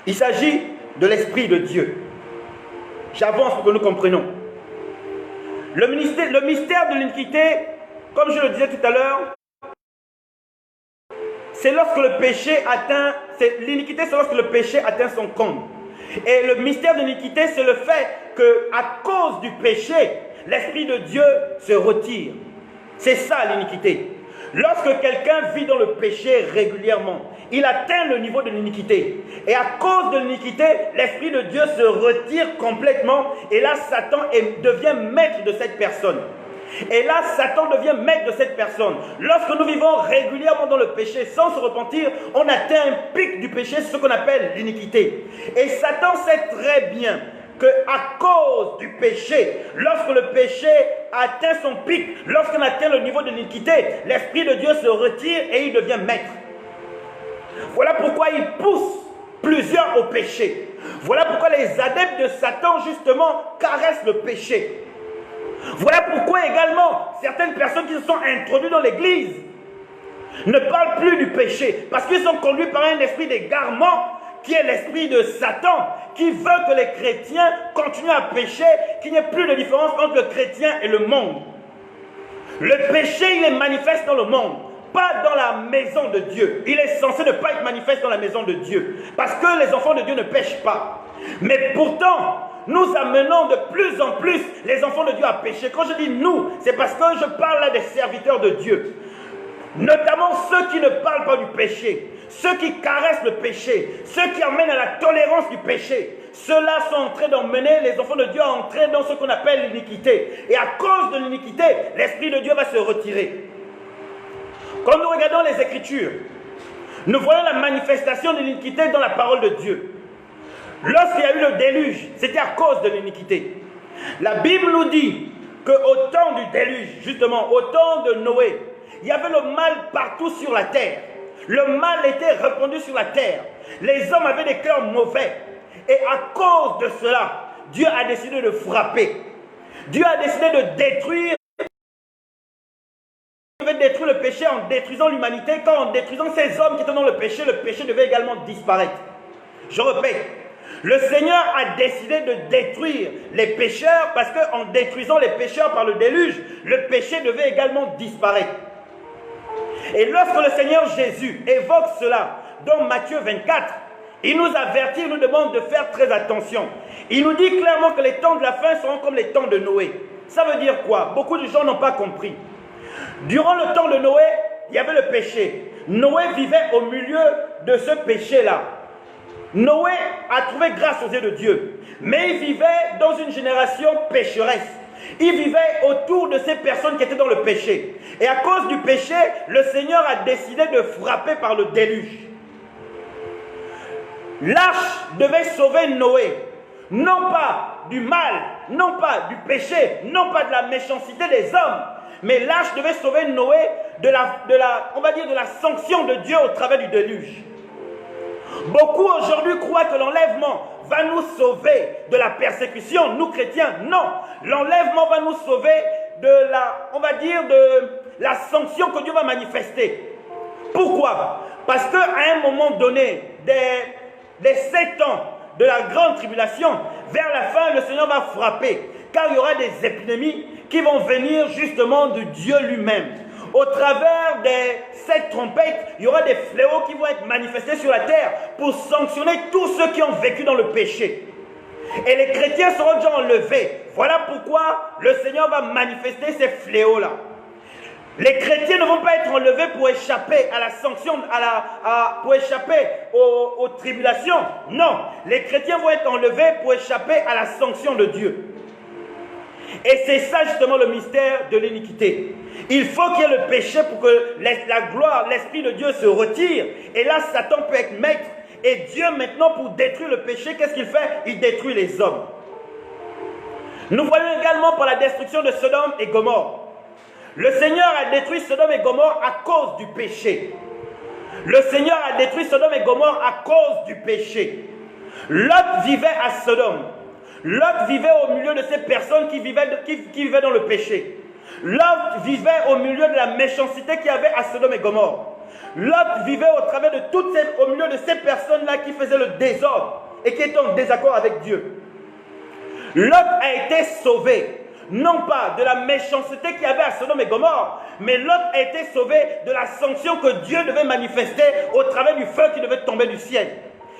Il s'agit de l'Esprit de Dieu. J'avance pour que nous comprenions. Le mystère de l'iniquité, comme je le disais tout à l'heure, c'est lorsque le péché atteint, l'iniquité c'est lorsque le péché atteint son comble. Et le mystère de l'iniquité, c'est le fait qu'à cause du péché, l'Esprit de Dieu se retire. C'est ça l'iniquité. Lorsque quelqu'un vit dans le péché régulièrement, il atteint le niveau de l'iniquité. Et à cause de l'iniquité, l'Esprit de Dieu se retire complètement. Et là, Satan devient maître de cette personne. Et là, Satan devient maître de cette personne. Lorsque nous vivons régulièrement dans le péché sans se repentir, on atteint un pic du péché, ce qu'on appelle l'iniquité. Et Satan sait très bien qu'à cause du péché, lorsque le péché atteint son pic, lorsqu'on atteint le niveau de l'iniquité, l'Esprit de Dieu se retire et il devient maître. Voilà pourquoi il pousse plusieurs au péché. Voilà pourquoi les adeptes de Satan, justement, caressent le péché. Voilà pourquoi également, certaines personnes qui se sont introduites dans l'église ne parlent plus du péché, parce qu'ils sont conduits par un esprit d'égarement, qui est l'esprit de Satan, qui veut que les chrétiens continuent à pécher, qu'il n'y ait plus de différence entre le chrétien et le monde. Le péché, il est manifeste dans le monde, pas dans la maison de Dieu. Il est censé ne pas être manifeste dans la maison de Dieu, parce que les enfants de Dieu ne pêchent pas. Mais pourtant, nous amenons de plus en plus les enfants de Dieu à pécher. Quand je dis nous, c'est parce que je parle là des serviteurs de Dieu. Notamment ceux qui ne parlent pas du péché, ceux qui caressent le péché, ceux qui amènent à la tolérance du péché. Ceux-là sont en train d'emmener les enfants de Dieu à entrer dans ce qu'on appelle l'iniquité. Et à cause de l'iniquité, l'Esprit de Dieu va se retirer. Quand nous regardons les Écritures, nous voyons la manifestation de l'iniquité dans la parole de Dieu. Lorsqu'il y a eu le déluge, c'était à cause de l'iniquité. La Bible nous dit qu'au temps du déluge, justement, au temps de Noé, il y avait le mal partout sur la terre. Le mal était répandu sur la terre. Les hommes avaient des cœurs mauvais. Et à cause de cela, Dieu a décidé de frapper. Dieu a décidé de détruire. Il devait détruire le péché en détruisant l'humanité. Quand en détruisant ces hommes qui étaient dans le péché devait également disparaître. Je répète, le Seigneur a décidé de détruire les pécheurs parce qu'en détruisant les pécheurs par le déluge, le péché devait également disparaître. Et lorsque le Seigneur Jésus évoque cela dans Matthieu 24, il nous avertit, il nous demande de faire très attention. Il nous dit clairement que les temps de la fin seront comme les temps de Noé. Ça veut dire quoi? Beaucoup de gens n'ont pas compris. Durant le temps de Noé, il y avait le péché. Noé vivait au milieu de ce péché-là. Noé a trouvé grâce aux yeux de Dieu. Mais il vivait dans une génération pécheresse. Il vivait autour de ces personnes qui étaient dans le péché. Et à cause du péché, le Seigneur a décidé de frapper par le déluge. L'arche devait sauver Noé, non pas du mal, non pas du péché, non pas de la méchanceté des hommes, mais l'arche devait sauver Noé de la sanction de Dieu au travers du déluge. Beaucoup aujourd'hui croient que l'enlèvement va nous sauver de la persécution, nous chrétiens. Non, l'enlèvement va nous sauver de la sanction que Dieu va manifester. Pourquoi? Parce qu'à un moment donné, des 7 ans de la grande tribulation, vers la fin, le Seigneur va frapper. Car il y aura des épidémies qui vont venir justement de Dieu lui-même. Au travers des 7 trompettes, il y aura des fléaux qui vont être manifestés sur la terre pour sanctionner tous ceux qui ont vécu dans le péché. Et les chrétiens seront déjà enlevés. Voilà pourquoi le Seigneur va manifester ces fléaux-là. Les chrétiens ne vont pas être enlevés pour échapper à la sanction, pour échapper aux tribulations. Non, les chrétiens vont être enlevés pour échapper à la sanction de Dieu. Et c'est ça justement le mystère de l'iniquité. Il faut qu'il y ait le péché pour que la gloire, l'Esprit de Dieu se retire. Et là, Satan peut être maître. Et Dieu maintenant, pour détruire le péché, qu'est-ce qu'il fait? Il détruit les hommes. Nous voyons également par la destruction de Sodome et Gomorrhe. Le Seigneur a détruit Sodome et Gomorrhe à cause du péché. Le Seigneur a détruit Sodome et Gomorrhe à cause du péché. Lot vivait à Sodome. Lot vivait au milieu de ces personnes qui vivaient dans le péché. Lot vivait au milieu de la méchanceté qu'il y avait à Sodome et Gomorrhe. Lot vivait au milieu de ces personnes-là qui faisaient le désordre et qui étaient en désaccord avec Dieu. Lot a été sauvé, non pas de la méchanceté qu'il y avait à Sodome et Gomorrhe, mais Lot a été sauvé de la sanction que Dieu devait manifester au travers du feu qui devait tomber du ciel.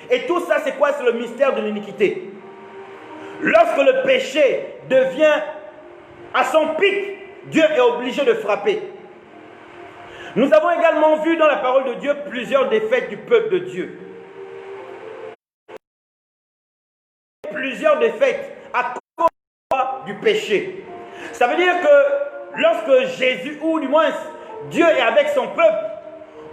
Et tout ça, c'est quoi? C'est le mystère de l'iniquité. Lorsque le péché devient à son pic, Dieu est obligé de frapper. Nous avons également vu dans la parole de Dieu plusieurs défaites du peuple de Dieu. Plusieurs défaites à cause du péché. Ça veut dire que lorsque Jésus, ou du moins Dieu est avec son peuple,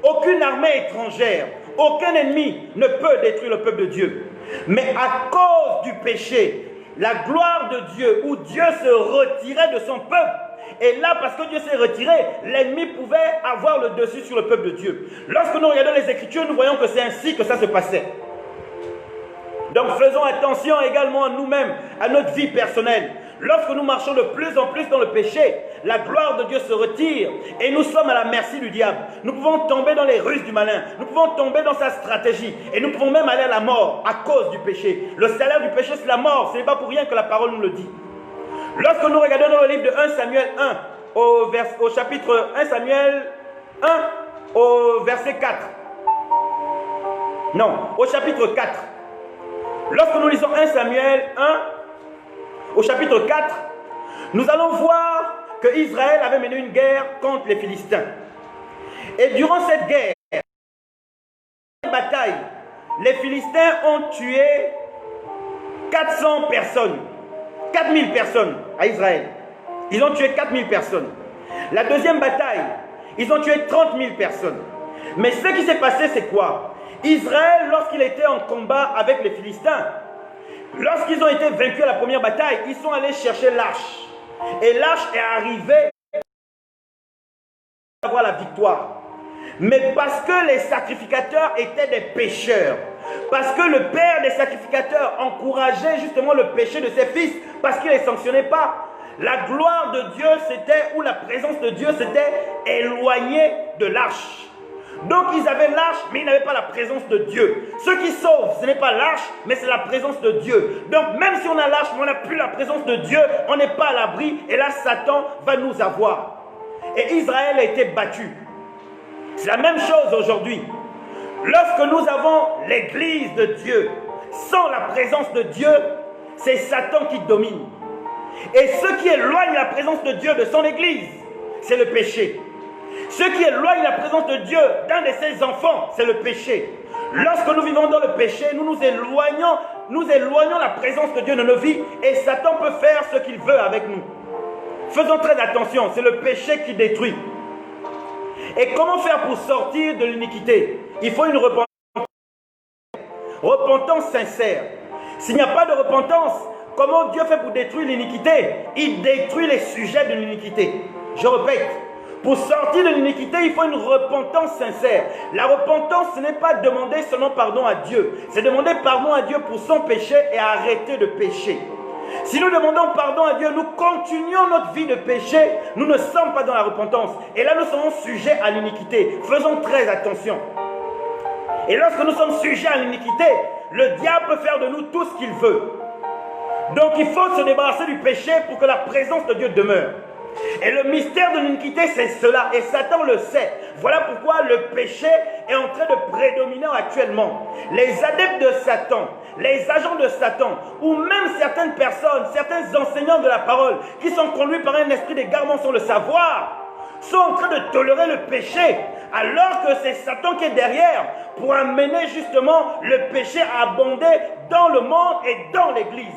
aucune armée étrangère, aucun ennemi ne peut détruire le peuple de Dieu. Mais à cause du péché, la gloire de Dieu, où Dieu se retirait de son peuple, et là, parce que Dieu s'est retiré, l'ennemi pouvait avoir le dessus sur le peuple de Dieu. Lorsque nous regardons les Écritures, nous voyons que c'est ainsi que ça se passait. Donc faisons attention également à nous-mêmes, à notre vie personnelle. Lorsque nous marchons de plus en plus dans le péché, la gloire de Dieu se retire et nous sommes à la merci du diable. Nous pouvons tomber dans les ruses du malin, nous pouvons tomber dans sa stratégie et nous pouvons même aller à la mort à cause du péché. Le salaire du péché, c'est la mort, ce n'est pas pour rien que la parole nous le dit. Lorsque nous regardons dans le livre de 1 Samuel 1, au chapitre 1 Samuel 1, au verset 4. Non, au chapitre 4. Lorsque nous lisons 1 Samuel 1, au chapitre 4, nous allons voir que Israël avait mené une guerre contre les Philistins. Et durant cette guerre, bataille, les Philistins ont tué 400 personnes, 4000 personnes à Israël. Ils ont tué 4000 personnes. La deuxième bataille, ils ont tué 30 000 personnes. Mais ce qui s'est passé, c'est quoi? Israël, lorsqu'il était en combat avec les Philistins, lorsqu'ils ont été vaincus à la première bataille, ils sont allés chercher l'arche. Et l'arche est arrivée à avoir la victoire. Mais parce que les sacrificateurs étaient des pécheurs, parce que le père des sacrificateurs encourageait justement le péché de ses fils, parce qu'il ne les sanctionnait pas, la gloire de Dieu s'était, ou la présence de Dieu s'était éloignée de l'arche. Donc ils avaient l'arche, mais ils n'avaient pas la présence de Dieu. Ce qui sauve, ce n'est pas l'arche, mais c'est la présence de Dieu. Donc même si on a l'arche, mais on n'a plus la présence de Dieu, on n'est pas à l'abri, et là Satan va nous avoir. Et Israël a été battu. C'est la même chose aujourd'hui. Lorsque nous avons l'église de Dieu, sans la présence de Dieu, c'est Satan qui domine. Et ce qui éloigne la présence de Dieu de son église, c'est le péché. Ce qui éloigne la présence de Dieu d'un de ses enfants, c'est le péché. Lorsque nous vivons dans le péché, nous éloignons la présence de Dieu de nos vies et Satan peut faire ce qu'il veut avec nous. Faisons très attention, c'est le péché qui détruit. Et comment faire pour sortir de l'iniquité? Il faut une repentance sincère. S'il n'y a pas de repentance, comment Dieu fait pour détruire l'iniquité? Il détruit les sujets de l'iniquité. Je répète, pour sortir de l'iniquité, il faut une repentance sincère. La repentance, ce n'est pas demander seulement pardon à Dieu. C'est demander pardon à Dieu pour son péché et arrêter de pécher. Si nous demandons pardon à Dieu, nous continuons notre vie de péché, nous ne sommes pas dans la repentance. Et là, nous serons sujets à l'iniquité. Faisons très attention. Et lorsque nous sommes sujets à l'iniquité, le diable peut faire de nous tout ce qu'il veut. Donc il faut se débarrasser du péché pour que la présence de Dieu demeure. Et le mystère de l'iniquité, c'est cela. Et Satan le sait. Voilà pourquoi le péché est en train de prédominer actuellement. Les adeptes de Satan, les agents de Satan, ou même certaines personnes, certains enseignants de la parole, qui sont conduits par un esprit d'égarement sans le savoir, sont en train de tolérer le péché, alors que c'est Satan qui est derrière pour amener justement le péché à abonder dans le monde et dans l'église.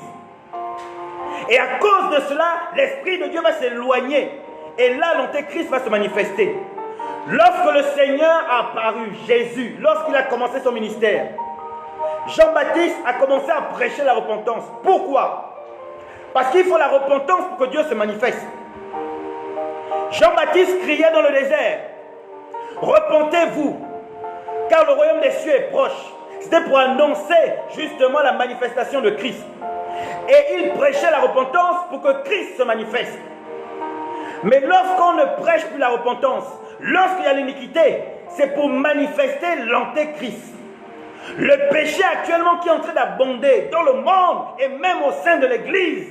Et à cause de cela, l'Esprit de Dieu va s'éloigner. Et là, l'Antéchrist va se manifester. Lorsque le Seigneur a apparu, Jésus, lorsqu'il a commencé son ministère, Jean-Baptiste a commencé à prêcher la repentance. Pourquoi? Parce qu'il faut la repentance pour que Dieu se manifeste. Jean-Baptiste criait dans le désert, « Repentez-vous, car le royaume des cieux est proche. » C'était pour annoncer justement la manifestation de Christ. Et il prêchait la repentance pour que Christ se manifeste. Mais lorsqu'on ne prêche plus la repentance, lorsqu'il y a l'iniquité, c'est pour manifester l'antéchrist. Le péché actuellement qui est en train d'abonder dans le monde et même au sein de l'église,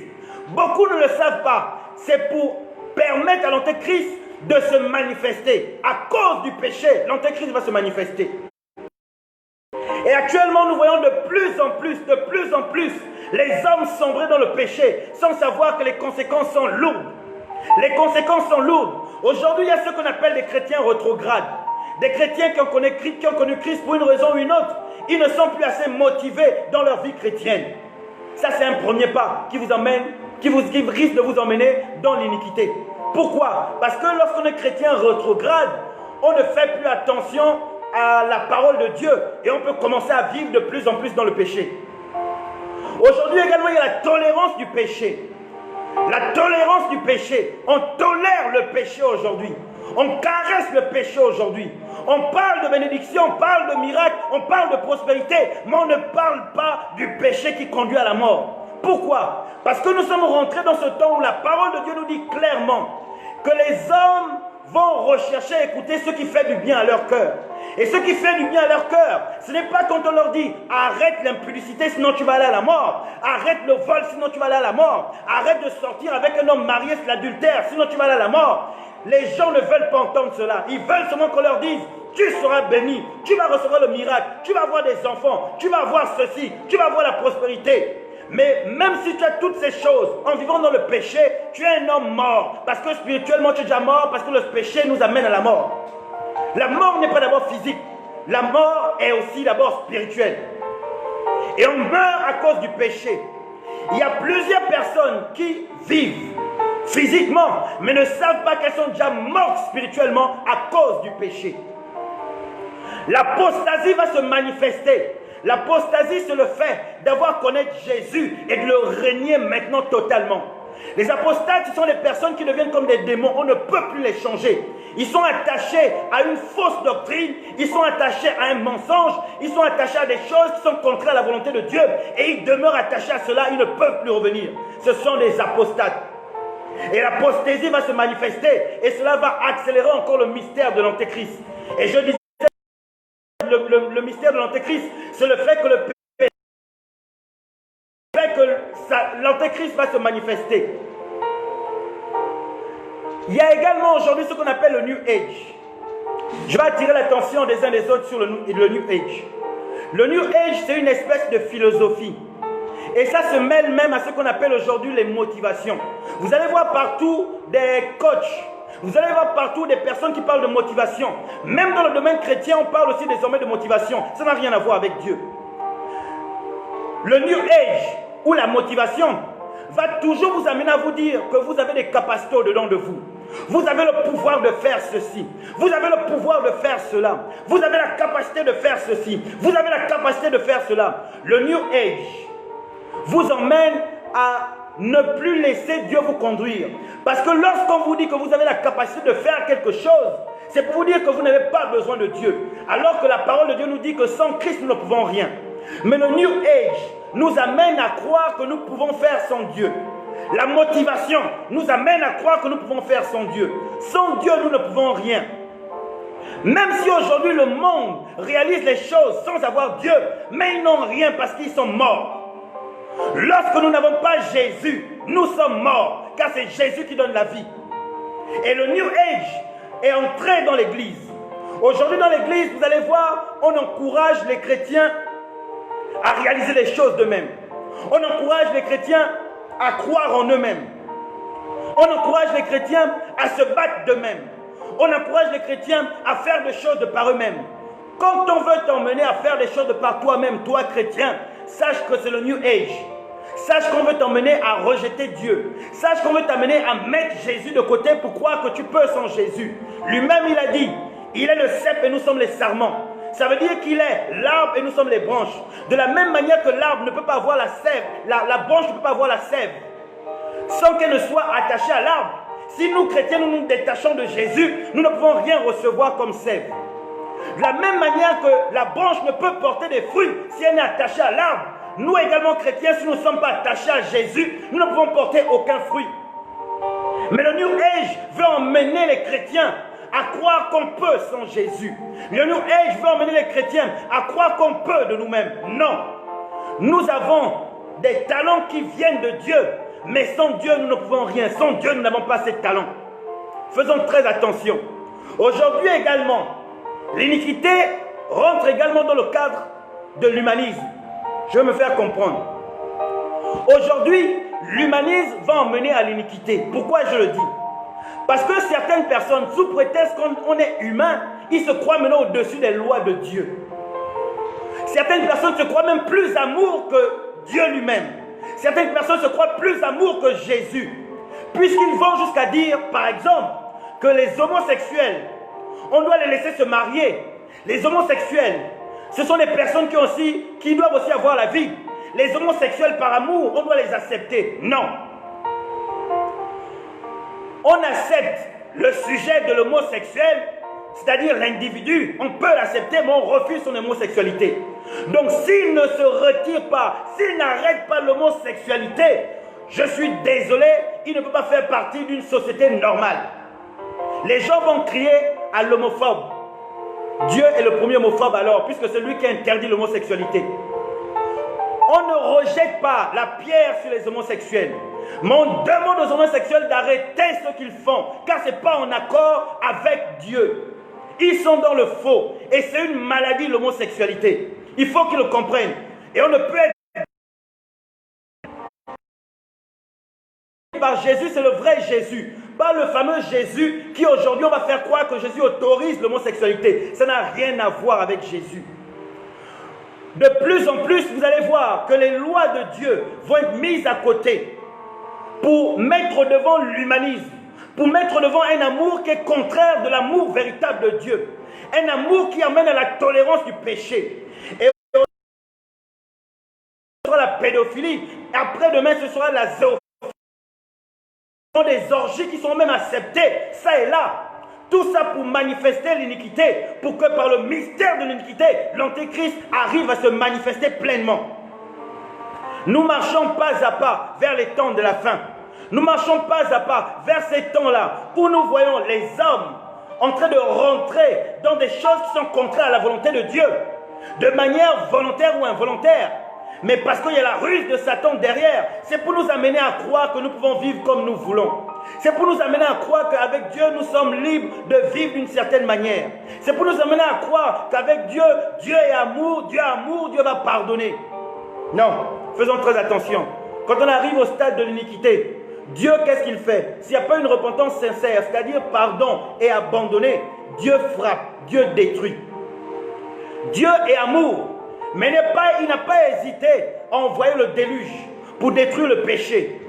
beaucoup ne le savent pas. C'est pour permettre à l'antéchrist de se manifester. À cause du péché, l'antéchrist va se manifester. Et actuellement, nous voyons de plus en plus, les hommes sombrer dans le péché sans savoir que les conséquences sont lourdes. Les conséquences sont lourdes. Aujourd'hui, il y a ce qu'on appelle des chrétiens rétrogrades. Des chrétiens qui ont connu Christ pour une raison ou une autre. Ils ne sont plus assez motivés dans leur vie chrétienne. Ça, c'est un premier pas qui risque de vous emmener dans l'iniquité. Pourquoi? Parce que lorsqu'on est chrétien rétrograde, on ne fait plus attention à la parole de Dieu et on peut commencer à vivre de plus en plus dans le péché. Aujourd'hui également, il y a la tolérance du péché. La tolérance du péché. On tolère le péché aujourd'hui. On caresse le péché aujourd'hui. On parle de bénédiction, on parle de miracle, on parle de prospérité, mais on ne parle pas du péché qui conduit à la mort. Pourquoi? Parce que nous sommes rentrés dans ce temps où la parole de Dieu nous dit clairement que les hommes vont rechercher et écouter ce qui fait du bien à leur cœur. Et ce qui fait du bien à leur cœur, ce n'est pas quand on leur dit arrête l'impudicité sinon tu vas aller à la mort, arrête le vol sinon tu vas aller à la mort, arrête de sortir avec un homme marié, c'est l'adultère, sinon tu vas aller à la mort. Les gens ne veulent pas entendre cela. Ils veulent seulement qu'on leur dise tu seras béni, tu vas recevoir le miracle, tu vas avoir des enfants, tu vas avoir ceci, tu vas avoir la prospérité. Mais même si tu as toutes ces choses, en vivant dans le péché, tu es un homme mort. Parce que spirituellement tu es déjà mort, parce que le péché nous amène à la mort. La mort n'est pas d'abord physique, la mort est aussi d'abord spirituelle. Et on meurt à cause du péché. Il y a plusieurs personnes qui vivent physiquement, mais ne savent pas qu'elles sont déjà mortes spirituellement à cause du péché. L'apostasie va se manifester. L'apostasie, c'est le fait d'avoir connaître Jésus et de le régner maintenant totalement. Les apostates, ce sont des personnes qui deviennent comme des démons. On ne peut plus les changer. Ils sont attachés à une fausse doctrine. Ils sont attachés à un mensonge. Ils sont attachés à des choses qui sont contraires à la volonté de Dieu. Et ils demeurent attachés à cela. Ils ne peuvent plus revenir. Ce sont des apostates. Et l'apostasie va se manifester. Et cela va accélérer encore le mystère de l'Antéchrist. Et je disais, le mystère de l'Antéchrist, c'est le fait que l'Antéchrist va se manifester. Il y a également aujourd'hui ce qu'on appelle le New Age. Je vais attirer l'attention des uns des autres sur le New Age. Le New Age, c'est une espèce de philosophie. Et ça se mêle même à ce qu'on appelle aujourd'hui les motivations. Vous allez voir partout des coachs. Vous allez voir partout des personnes qui parlent de motivation. Même dans le domaine chrétien, on parle aussi désormais de motivation. Ça n'a rien à voir avec Dieu. Le New Age, ou la motivation, va toujours vous amener à vous dire que vous avez des capacités au-dedans de vous. Vous avez le pouvoir de faire ceci. Vous avez le pouvoir de faire cela. Vous avez la capacité de faire ceci. Vous avez la capacité de faire cela. Le New Age vous emmène à ne plus laisser Dieu vous conduire. Parce que lorsqu'on vous dit que vous avez la capacité de faire quelque chose, c'est pour vous dire que vous n'avez pas besoin de Dieu. Alors que la parole de Dieu nous dit que sans Christ, nous ne pouvons rien. Mais le New Age nous amène à croire que nous pouvons faire sans Dieu. La motivation nous amène à croire que nous pouvons faire sans Dieu. Sans Dieu, nous ne pouvons rien. Même si aujourd'hui le monde réalise les choses sans avoir Dieu, mais ils n'ont rien parce qu'ils sont morts. Lorsque nous n'avons pas Jésus, nous sommes morts, car c'est Jésus qui donne la vie. Et le New Age est entré dans l'église. Aujourd'hui dans l'église, vous allez voir, on encourage les chrétiens à réaliser les choses d'eux-mêmes. On encourage les chrétiens à croire en eux-mêmes. On encourage les chrétiens à se battre d'eux-mêmes. On encourage les chrétiens à faire des choses de par eux-mêmes. Quand on veut t'emmener à faire des choses de par toi-même, toi chrétien, sache que c'est le New Age. Sache qu'on veut t'emmener à rejeter Dieu. Sache qu'on veut t'amener à mettre Jésus de côté pour croire que tu peux sans Jésus. Lui-même, il a dit, il est le cep et nous sommes les sarments. Ça veut dire qu'il est l'arbre et nous sommes les branches. De la même manière que l'arbre ne peut pas avoir la sève, la branche ne peut pas avoir la sève sans qu'elle ne soit attachée à l'arbre. Si nous, chrétiens, nous nous détachons de Jésus, nous ne pouvons rien recevoir comme sève. De la même manière que la branche ne peut porter des fruits si elle est attachée à l'arbre, nous également chrétiens, si nous ne sommes pas attachés à Jésus, nous ne pouvons porter aucun fruit. Mais le New Age veut emmener les chrétiens à croire qu'on peut sans Jésus. Le New Age veut emmener les chrétiens à croire qu'on peut de nous-mêmes. Non. Nous avons des talents qui viennent de Dieu, mais sans Dieu, nous ne pouvons rien. Sans Dieu, nous n'avons pas ces talents. Faisons très attention. Aujourd'hui également, l'iniquité rentre également dans le cadre de l'humanisme. Je vais me faire comprendre. Aujourd'hui, l'humanisme va emmener à l'iniquité. Pourquoi je le dis? Parce que certaines personnes, sous prétexte qu'on est humain, ils se croient maintenant au-dessus des lois de Dieu. Certaines personnes se croient même plus amour que Dieu lui-même. Certaines personnes se croient plus amour que Jésus. Puisqu'ils vont jusqu'à dire, par exemple, que les homosexuels, on doit les laisser se marier. Les homosexuels, ce sont des personnes qui doivent aussi avoir la vie. Les homosexuels par amour, on doit les accepter. Non. On accepte le sujet de l'homosexuel, c'est-à-dire l'individu, on peut l'accepter, mais on refuse son homosexualité. Donc s'il ne se retire pas, s'il n'arrête pas l'homosexualité, je suis désolé, il ne peut pas faire partie d'une société normale. Les gens vont crier à l'homophobe. Dieu est le premier homophobe alors, puisque c'est lui qui interdit l'homosexualité. On ne rejette pas la pierre sur les homosexuels. Mais on demande aux homosexuels d'arrêter ce qu'ils font, car ce n'est pas en accord avec Dieu. Ils sont dans le faux. Et c'est une maladie, l'homosexualité. Il faut qu'ils le comprennent. Et on ne peut être... Par Jésus, c'est le vrai Jésus. Pas le fameux Jésus qui aujourd'hui, on va faire croire que Jésus autorise l'homosexualité. Ça n'a rien à voir avec Jésus. De plus en plus, vous allez voir que les lois de Dieu vont être mises à côté pour mettre devant l'humanisme, pour mettre devant un amour qui est contraire de l'amour véritable de Dieu. Un amour qui amène à la tolérance du péché. Et ce sera la pédophilie. Après-demain, ce sera la zoophilie. Des orgies qui sont même acceptées, ça et là. Tout ça pour manifester l'iniquité, pour que par le mystère de l'iniquité, l'Antéchrist arrive à se manifester pleinement. Nous marchons pas à pas vers les temps de la fin. Nous marchons pas à pas vers ces temps-là où nous voyons les hommes en train de rentrer dans des choses qui sont contraires à la volonté de Dieu, de manière volontaire ou involontaire. Mais parce qu'il y a la ruse de Satan derrière, c'est pour nous amener à croire que nous pouvons vivre comme nous voulons. C'est pour nous amener à croire qu'avec Dieu, nous sommes libres de vivre d'une certaine manière. C'est pour nous amener à croire qu'avec Dieu, Dieu est amour, Dieu va pardonner. Non, faisons très attention. Quand on arrive au stade de l'iniquité, Dieu, qu'est-ce qu'il fait? S'il n'y a pas une repentance sincère, c'est-à-dire pardon et abandonner, Dieu frappe, Dieu détruit. Dieu est amour. Mais il n'a pas hésité à envoyer le déluge pour détruire le péché.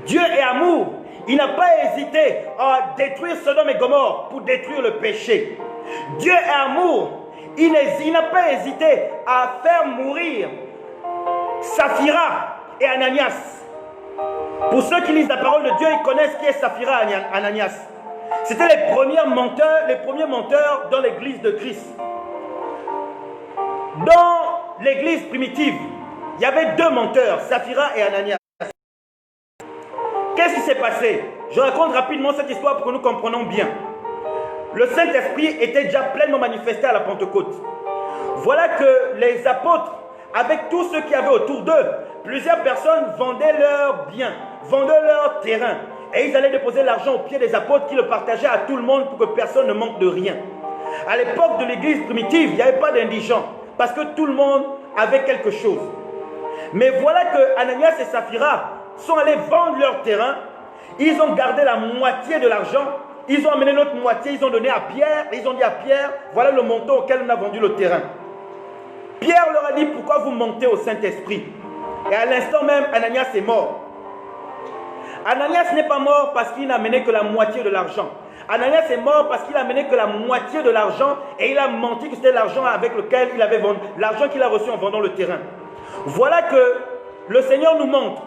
Dieu est amour. Il n'a pas hésité à détruire Sodome et Gomorrhe pour détruire le péché. Dieu est amour. Il n'a pas hésité à faire mourir Saphira et Ananias. Pour ceux qui lisent la parole de Dieu, ils connaissent qui est Saphira et Ananias. C'était les premiers menteurs dans l'église de Christ. Dans l'église primitive, il y avait deux menteurs, Saphira et Ananias. Qu'est-ce qui s'est passé? Je raconte rapidement cette histoire pour que nous comprenions bien. Le Saint-Esprit était déjà pleinement manifesté à la Pentecôte. Voilà que les apôtres, avec tous ceux qui avaient autour d'eux, plusieurs personnes vendaient leurs biens, vendaient leurs terrains. Et ils allaient déposer l'argent aux pieds des apôtres qui le partageaient à tout le monde pour que personne ne manque de rien. À l'époque de l'église primitive, il n'y avait pas d'indigents. Parce que tout le monde avait quelque chose. Mais voilà que Ananias et Saphira sont allés vendre leur terrain. Ils ont gardé la moitié de l'argent. Ils ont amené l'autre moitié. Ils ont donné à Pierre. Et ils ont dit à Pierre, voilà le montant auquel on a vendu le terrain. Pierre leur a dit, pourquoi vous mentez au Saint-Esprit? Et à l'instant même, Ananias est mort. Ananias n'est pas mort parce qu'il n'a amené que la moitié de l'argent. Ananias est mort parce qu'il a amené que la moitié de l'argent et il a menti que c'était l'argent avec lequel il avait vendu, l'argent qu'il a reçu en vendant le terrain. Voilà que le Seigneur nous montre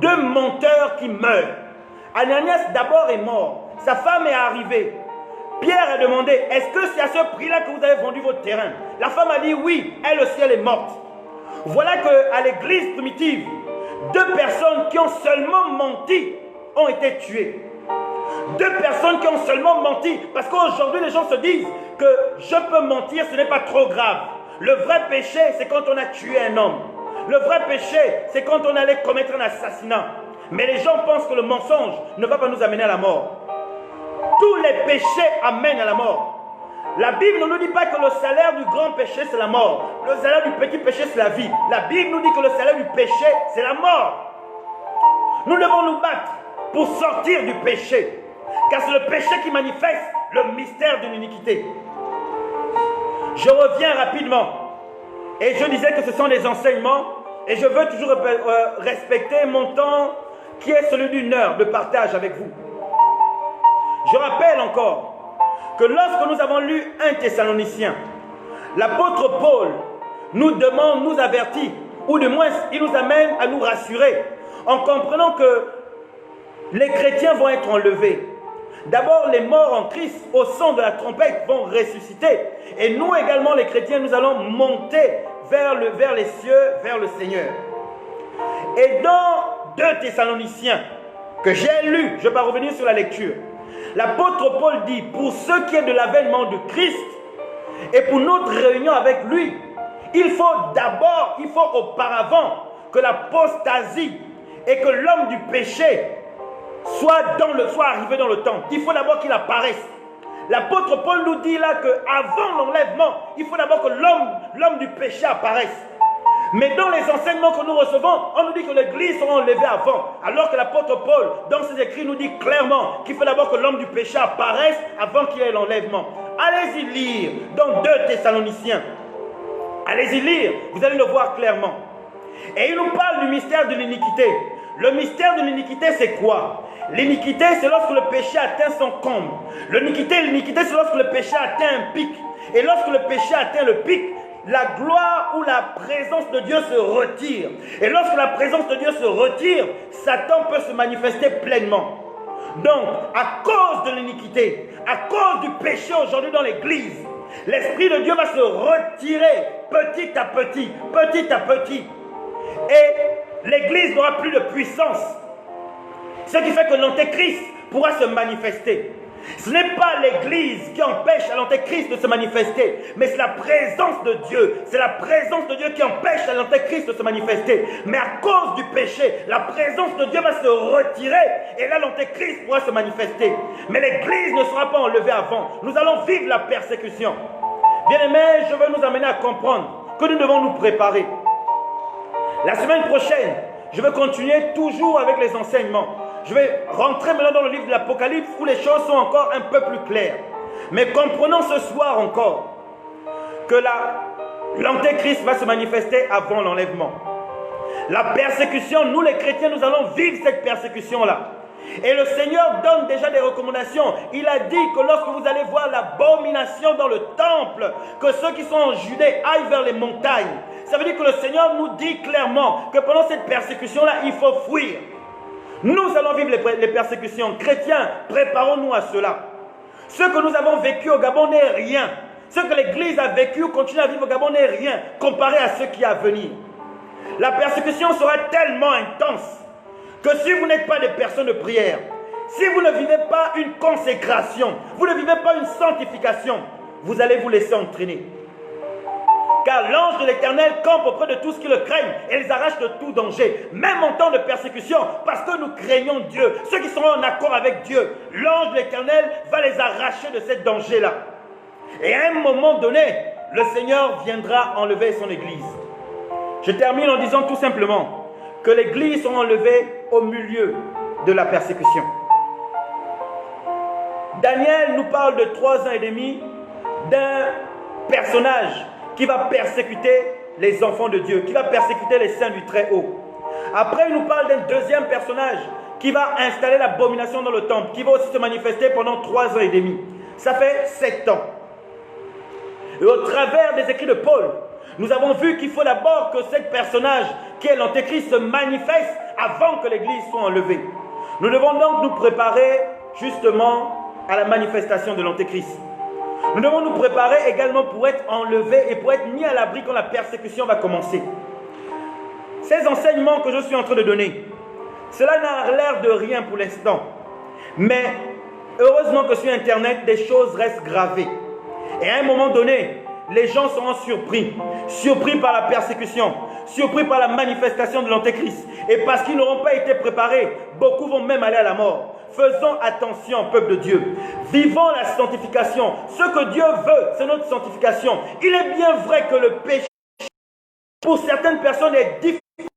deux menteurs qui meurent. Ananias d'abord est mort, sa femme est arrivée. Pierre a demandé, est-ce que c'est à ce prix-là que vous avez vendu votre terrain? La femme a dit oui, elle aussi elle est morte. Voilà qu'à l'église primitive, deux personnes qui ont seulement menti ont été tuées. Deux personnes qui ont seulement menti. Parce qu'aujourd'hui, les gens se disent que je peux mentir, ce n'est pas trop grave. Le vrai péché, c'est quand on a tué un homme. Le vrai péché, c'est quand on allait commettre un assassinat. Mais les gens pensent que le mensonge ne va pas nous amener à la mort. Tous les péchés amènent à la mort. La Bible ne nous dit pas que le salaire du grand péché, c'est la mort. Le salaire du petit péché, c'est la vie. La Bible nous dit que le salaire du péché, c'est la mort. Nous devons nous battre pour sortir du péché. Car c'est le péché qui manifeste le mystère de l'iniquité. Je reviens rapidement. Et je disais que ce sont des enseignements. Et je veux toujours respecter mon temps qui est celui d'une heure de partage avec vous. Je rappelle encore que lorsque nous avons lu 1 Thessaloniciens, l'apôtre Paul nous demande, nous avertit, ou du moins il nous amène à nous rassurer en comprenant que les chrétiens vont être enlevés. D'abord, les morts en Christ, au son de la trompette, vont ressusciter. Et nous également, les chrétiens, nous allons monter vers les cieux, vers le Seigneur. Et dans 2 Thessaloniciens, que j'ai lu, je ne vais pas revenir sur la lecture, l'apôtre Paul dit, pour ce qui est de l'avènement de Christ, et pour notre réunion avec lui, il faut auparavant que l'apostasie et que l'homme du péché soit arrivé dans le temple. Il faut d'abord qu'il apparaisse. L'apôtre Paul nous dit là qu'avant l'enlèvement, il faut d'abord que l'homme du péché apparaisse. Mais dans les enseignements que nous recevons, on nous dit que l'église sera enlevée avant. Alors que l'apôtre Paul, dans ses écrits, nous dit clairement qu'il faut d'abord que l'homme du péché apparaisse avant qu'il y ait l'enlèvement. Allez-y lire dans 2 Thessaloniciens. Allez-y lire, vous allez le voir clairement. Et il nous parle du mystère de l'iniquité. Le mystère de l'iniquité, c'est quoi? L'iniquité, c'est lorsque le péché atteint son comble. L'iniquité, c'est lorsque le péché atteint un pic. Et lorsque le péché atteint le pic, la gloire ou la présence de Dieu se retire. Et lorsque la présence de Dieu se retire, Satan peut se manifester pleinement. Donc, à cause de l'iniquité, à cause du péché aujourd'hui dans l'église, l'Esprit de Dieu va se retirer petit à petit, petit à petit. Et l'église n'aura plus de puissance. Ce qui fait que l'antéchrist pourra se manifester. Ce n'est pas l'église qui empêche à l'antéchrist de se manifester, mais c'est la présence de Dieu. C'est la présence de Dieu qui empêche à l'antéchrist de se manifester. Mais à cause du péché, la présence de Dieu va se retirer et là l'antéchrist pourra se manifester. Mais l'église ne sera pas enlevée avant. Nous allons vivre la persécution. Bien-aimés, je veux nous amener à comprendre que nous devons nous préparer. La semaine prochaine, je vais continuer toujours avec les enseignements. Je vais rentrer maintenant dans le livre de l'Apocalypse où les choses sont encore un peu plus claires. Mais comprenons ce soir encore que l'antéchrist va se manifester avant l'enlèvement. La persécution, nous les chrétiens, nous allons vivre cette persécution-là. Et le Seigneur donne déjà des recommandations. Il a dit que lorsque vous allez voir l'abomination dans le temple, que ceux qui sont en Judée aillent vers les montagnes. Ça veut dire que le Seigneur nous dit clairement que pendant cette persécution-là, il faut fuir. Nous allons vivre les persécutions. Chrétiens, préparons-nous à cela. Ce que nous avons vécu au Gabon n'est rien. Ce que l'Église a vécu ou continue à vivre au Gabon n'est rien comparé à ce qui est à venir. La persécution sera tellement intense que si vous n'êtes pas des personnes de prière, si vous ne vivez pas une consécration, vous ne vivez pas une sanctification, vous allez vous laisser entraîner. Car l'ange de l'Éternel campe auprès de tous qui le craignent et les arrache de tout danger, même en temps de persécution, parce que nous craignons Dieu. Ceux qui seront en accord avec Dieu, l'ange de l'Éternel va les arracher de ce danger-là. Et à un moment donné, le Seigneur viendra enlever son Église. Je termine en disant tout simplement que l'Église sera enlevée au milieu de la persécution. Daniel nous parle de 3 ans et demi d'un personnage qui va persécuter les enfants de Dieu, qui va persécuter les saints du Très-Haut. Après, il nous parle d'un deuxième personnage qui va installer l'abomination dans le temple, qui va aussi se manifester pendant 3 ans et demi. Ça fait 7 ans. Et au travers des écrits de Paul, nous avons vu qu'il faut d'abord que ce personnage, qui est l'antéchrist, se manifeste avant que l'Église soit enlevée. Nous devons donc nous préparer justement à la manifestation de l'antéchrist. Nous devons nous préparer également pour être enlevés et pour être mis à l'abri quand la persécution va commencer. Ces enseignements que je suis en train de donner, cela n'a l'air de rien pour l'instant. Mais heureusement que sur Internet, des choses restent gravées. Et à un moment donné, les gens seront surpris. Surpris par la persécution, surpris par la manifestation de l'antéchrist. Et parce qu'ils n'auront pas été préparés, beaucoup vont même aller à la mort. Faisons attention, peuple de Dieu. Vivons la sanctification. Ce que Dieu veut, c'est notre sanctification. Il est bien vrai que le péché, pour certaines personnes, est difficile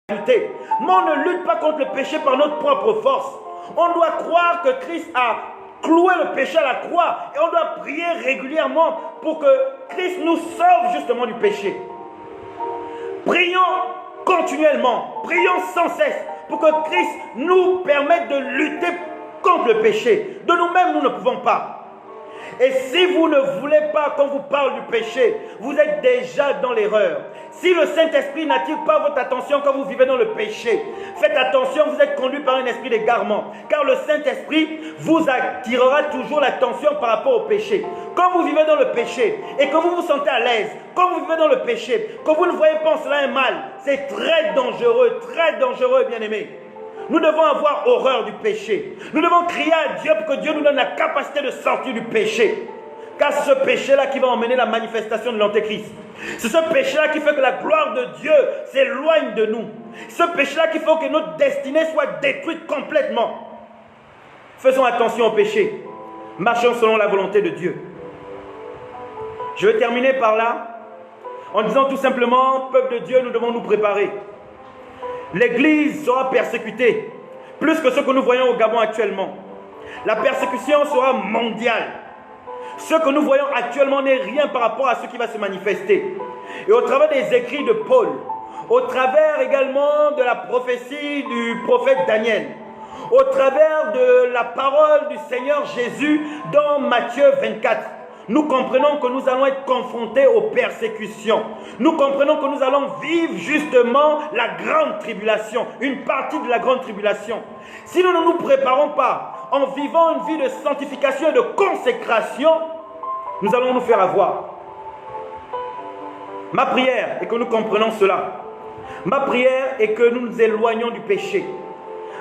à lutter. Mais on ne lutte pas contre le péché par notre propre force. On doit croire que Christ a cloué le péché à la croix. Et on doit prier régulièrement pour que Christ nous sauve justement du péché. Prions continuellement. Prions sans cesse. Pour que Christ nous permette de lutter contre le péché. De nous-mêmes, nous ne pouvons pas. Et si vous ne voulez pas qu'on vous parle du péché, vous êtes déjà dans l'erreur. Si le Saint-Esprit n'attire pas votre attention quand vous vivez dans le péché, faites attention, vous êtes conduit par un esprit d'égarement. Car le Saint-Esprit vous attirera toujours l'attention par rapport au péché. Quand vous vivez dans le péché et que vous vous sentez à l'aise, quand vous vivez dans le péché, que vous ne voyez pas en cela un mal, c'est très dangereux, bien-aimés. Nous devons avoir horreur du péché. Nous devons crier à Dieu pour que Dieu nous donne la capacité de sortir du péché. Car c'est ce péché-là qui va emmener la manifestation de l'Antéchrist. C'est ce péché-là qui fait que la gloire de Dieu s'éloigne de nous. Ce péché-là qui fait que notre destinée soit détruite complètement. Faisons attention au péché. Marchons selon la volonté de Dieu. Je vais terminer par là en disant tout simplement, peuple de Dieu, nous devons nous préparer. L'Église sera persécutée, plus que ce que nous voyons au Gabon actuellement. La persécution sera mondiale. Ce que nous voyons actuellement n'est rien par rapport à ce qui va se manifester. Et au travers des écrits de Paul, au travers également de la prophétie du prophète Daniel, au travers de la parole du Seigneur Jésus dans Matthieu 24, nous comprenons que nous allons être confrontés aux persécutions. Nous comprenons que nous allons vivre justement la grande tribulation, une partie de la grande tribulation. Si nous ne nous préparons pas en vivant une vie de sanctification et de consécration, nous allons nous faire avoir. Ma prière est que nous comprenions cela. Ma prière est que nous nous éloignions du péché.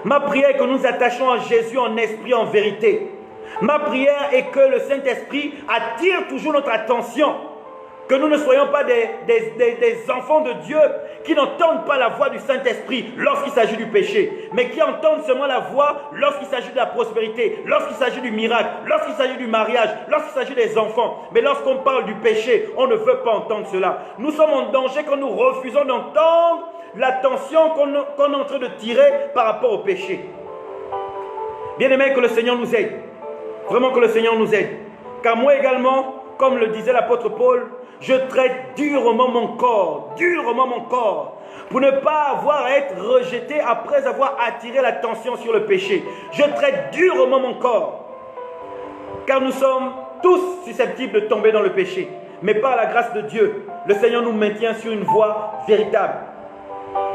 Ma prière est que nous nous attachons à Jésus en esprit, en vérité. Ma prière est que le Saint-Esprit attire toujours notre attention. Que nous ne soyons pas des enfants de Dieu qui n'entendent pas la voix du Saint-Esprit lorsqu'il s'agit du péché, mais qui entendent seulement la voix lorsqu'il s'agit de la prospérité, lorsqu'il s'agit du miracle, lorsqu'il s'agit du mariage, lorsqu'il s'agit des enfants. Mais lorsqu'on parle du péché, on ne veut pas entendre cela. Nous sommes en danger quand nous refusons d'entendre l'attention qu'on est en train de tirer par rapport au péché. Bien-aimés, que le Seigneur nous aide. Vraiment que le Seigneur nous aide. Car moi également, comme le disait l'apôtre Paul, je traite durement mon corps, pour ne pas avoir à être rejeté après avoir attiré l'attention sur le péché. Je traite durement mon corps. Car nous sommes tous susceptibles de tomber dans le péché. Mais par la grâce de Dieu, le Seigneur nous maintient sur une voie véritable.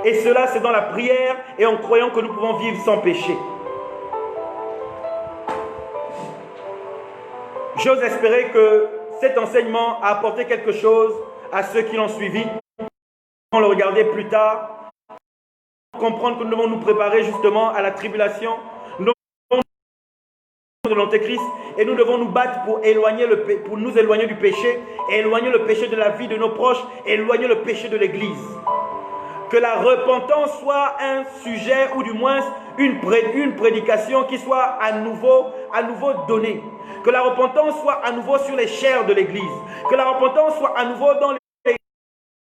Et cela, c'est dans la prière et en croyant que nous pouvons vivre sans péché. J'ose espérer que cet enseignement a apporté quelque chose à ceux qui l'ont suivi. On le regarder plus tard, comprendre que nous devons nous préparer justement à la tribulation, nous devons de l'Antéchrist et nous devons nous battre pour nous éloigner du péché, éloigner le péché de la vie de nos proches, éloigner le péché de l'Église. Que la repentance soit un sujet ou du moins une prédication qui soit à nouveau donnée. Que la repentance soit à nouveau sur les chairs de l'Église. Que la repentance soit à nouveau dans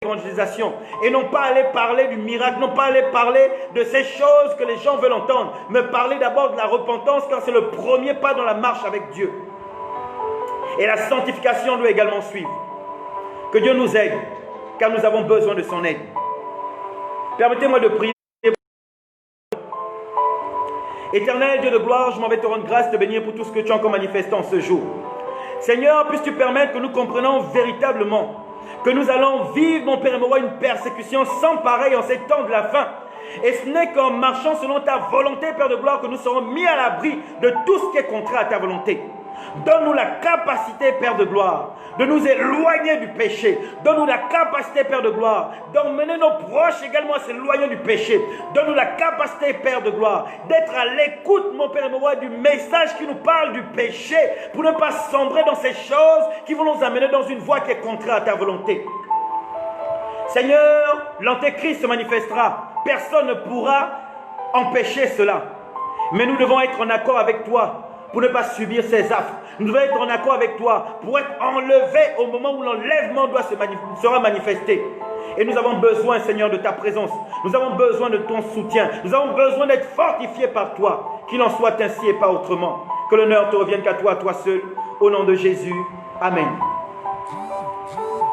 l'évangélisation. Et non pas aller parler du miracle, non pas aller parler de ces choses que les gens veulent entendre, mais parler d'abord de la repentance car c'est le premier pas dans la marche avec Dieu. Et la sanctification doit également suivre. Que Dieu nous aide, car nous avons besoin de son aide. Permettez-moi de prier. Éternel Dieu de gloire, je m'en vais te rendre grâce, te bénir pour tout ce que tu as encore manifesté en ce jour. Seigneur, puisses-tu permettre que nous comprenions véritablement que nous allons vivre, mon Père et mon roi, une persécution sans pareil en ces temps de la fin. Et ce n'est qu'en marchant selon ta volonté, Père de gloire, que nous serons mis à l'abri de tout ce qui est contraire à ta volonté. Donne-nous la capacité, Père de gloire, de nous éloigner du péché. Donne-nous la capacité, Père de gloire, d'emmener nos proches également à s'éloigner du péché. Donne-nous la capacité, Père de gloire, d'être à l'écoute, mon Père et mon roi, du message qui nous parle du péché, pour ne pas sombrer dans ces choses qui vont nous amener dans une voie qui est contraire à ta volonté. Seigneur, l'Antéchrist se manifestera. Personne ne pourra empêcher cela. Mais nous devons être en accord avec toi pour ne pas subir ces affres. Nous devons être en accord avec toi pour être enlevés au moment où l'enlèvement sera manifesté. Et nous avons besoin, Seigneur, de ta présence. Nous avons besoin de ton soutien. Nous avons besoin d'être fortifiés par toi. Qu'il en soit ainsi et pas autrement. Que l'honneur te revienne qu'à toi seul. Au nom de Jésus. Amen.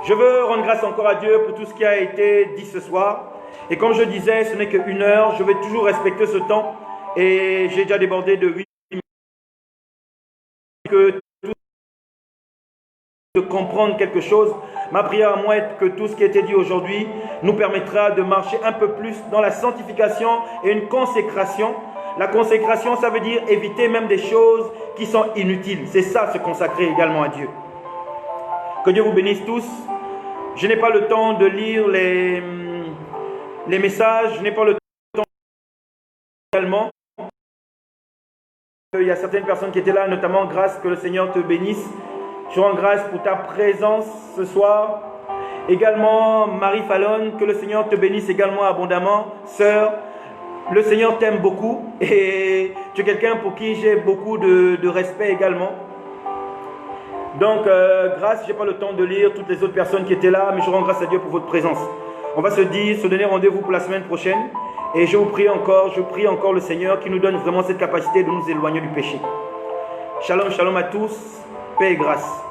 Je veux rendre grâce encore à Dieu pour tout ce qui a été dit ce soir. Et comme je disais, ce n'est qu'une heure. Je vais toujours respecter ce temps. Et j'ai déjà débordé de 8 minutes. Que de comprendre quelque chose. Ma prière à moi est que tout ce qui a été dit aujourd'hui nous permettra de marcher un peu plus dans la sanctification et une consécration. La consécration, ça veut dire éviter même des choses qui sont inutiles. C'est ça, se consacrer également à Dieu. Que Dieu vous bénisse tous. Je n'ai pas le temps de lire les messages, je n'ai pas le temps également. Il y a certaines personnes qui étaient là, notamment grâce, que le Seigneur te bénisse. Je rends grâce pour ta présence ce soir. Également, Marie Fallon, que le Seigneur te bénisse également abondamment. Sœur, le Seigneur t'aime beaucoup et tu es quelqu'un pour qui j'ai beaucoup de respect également. Donc, grâce, je n'ai pas le temps de lire toutes les autres personnes qui étaient là, mais je rends grâce à Dieu pour votre présence. On va se donner rendez-vous pour la semaine prochaine. Et je prie encore le Seigneur qui nous donne vraiment cette capacité de nous éloigner du péché. Shalom, shalom à tous, paix et grâce.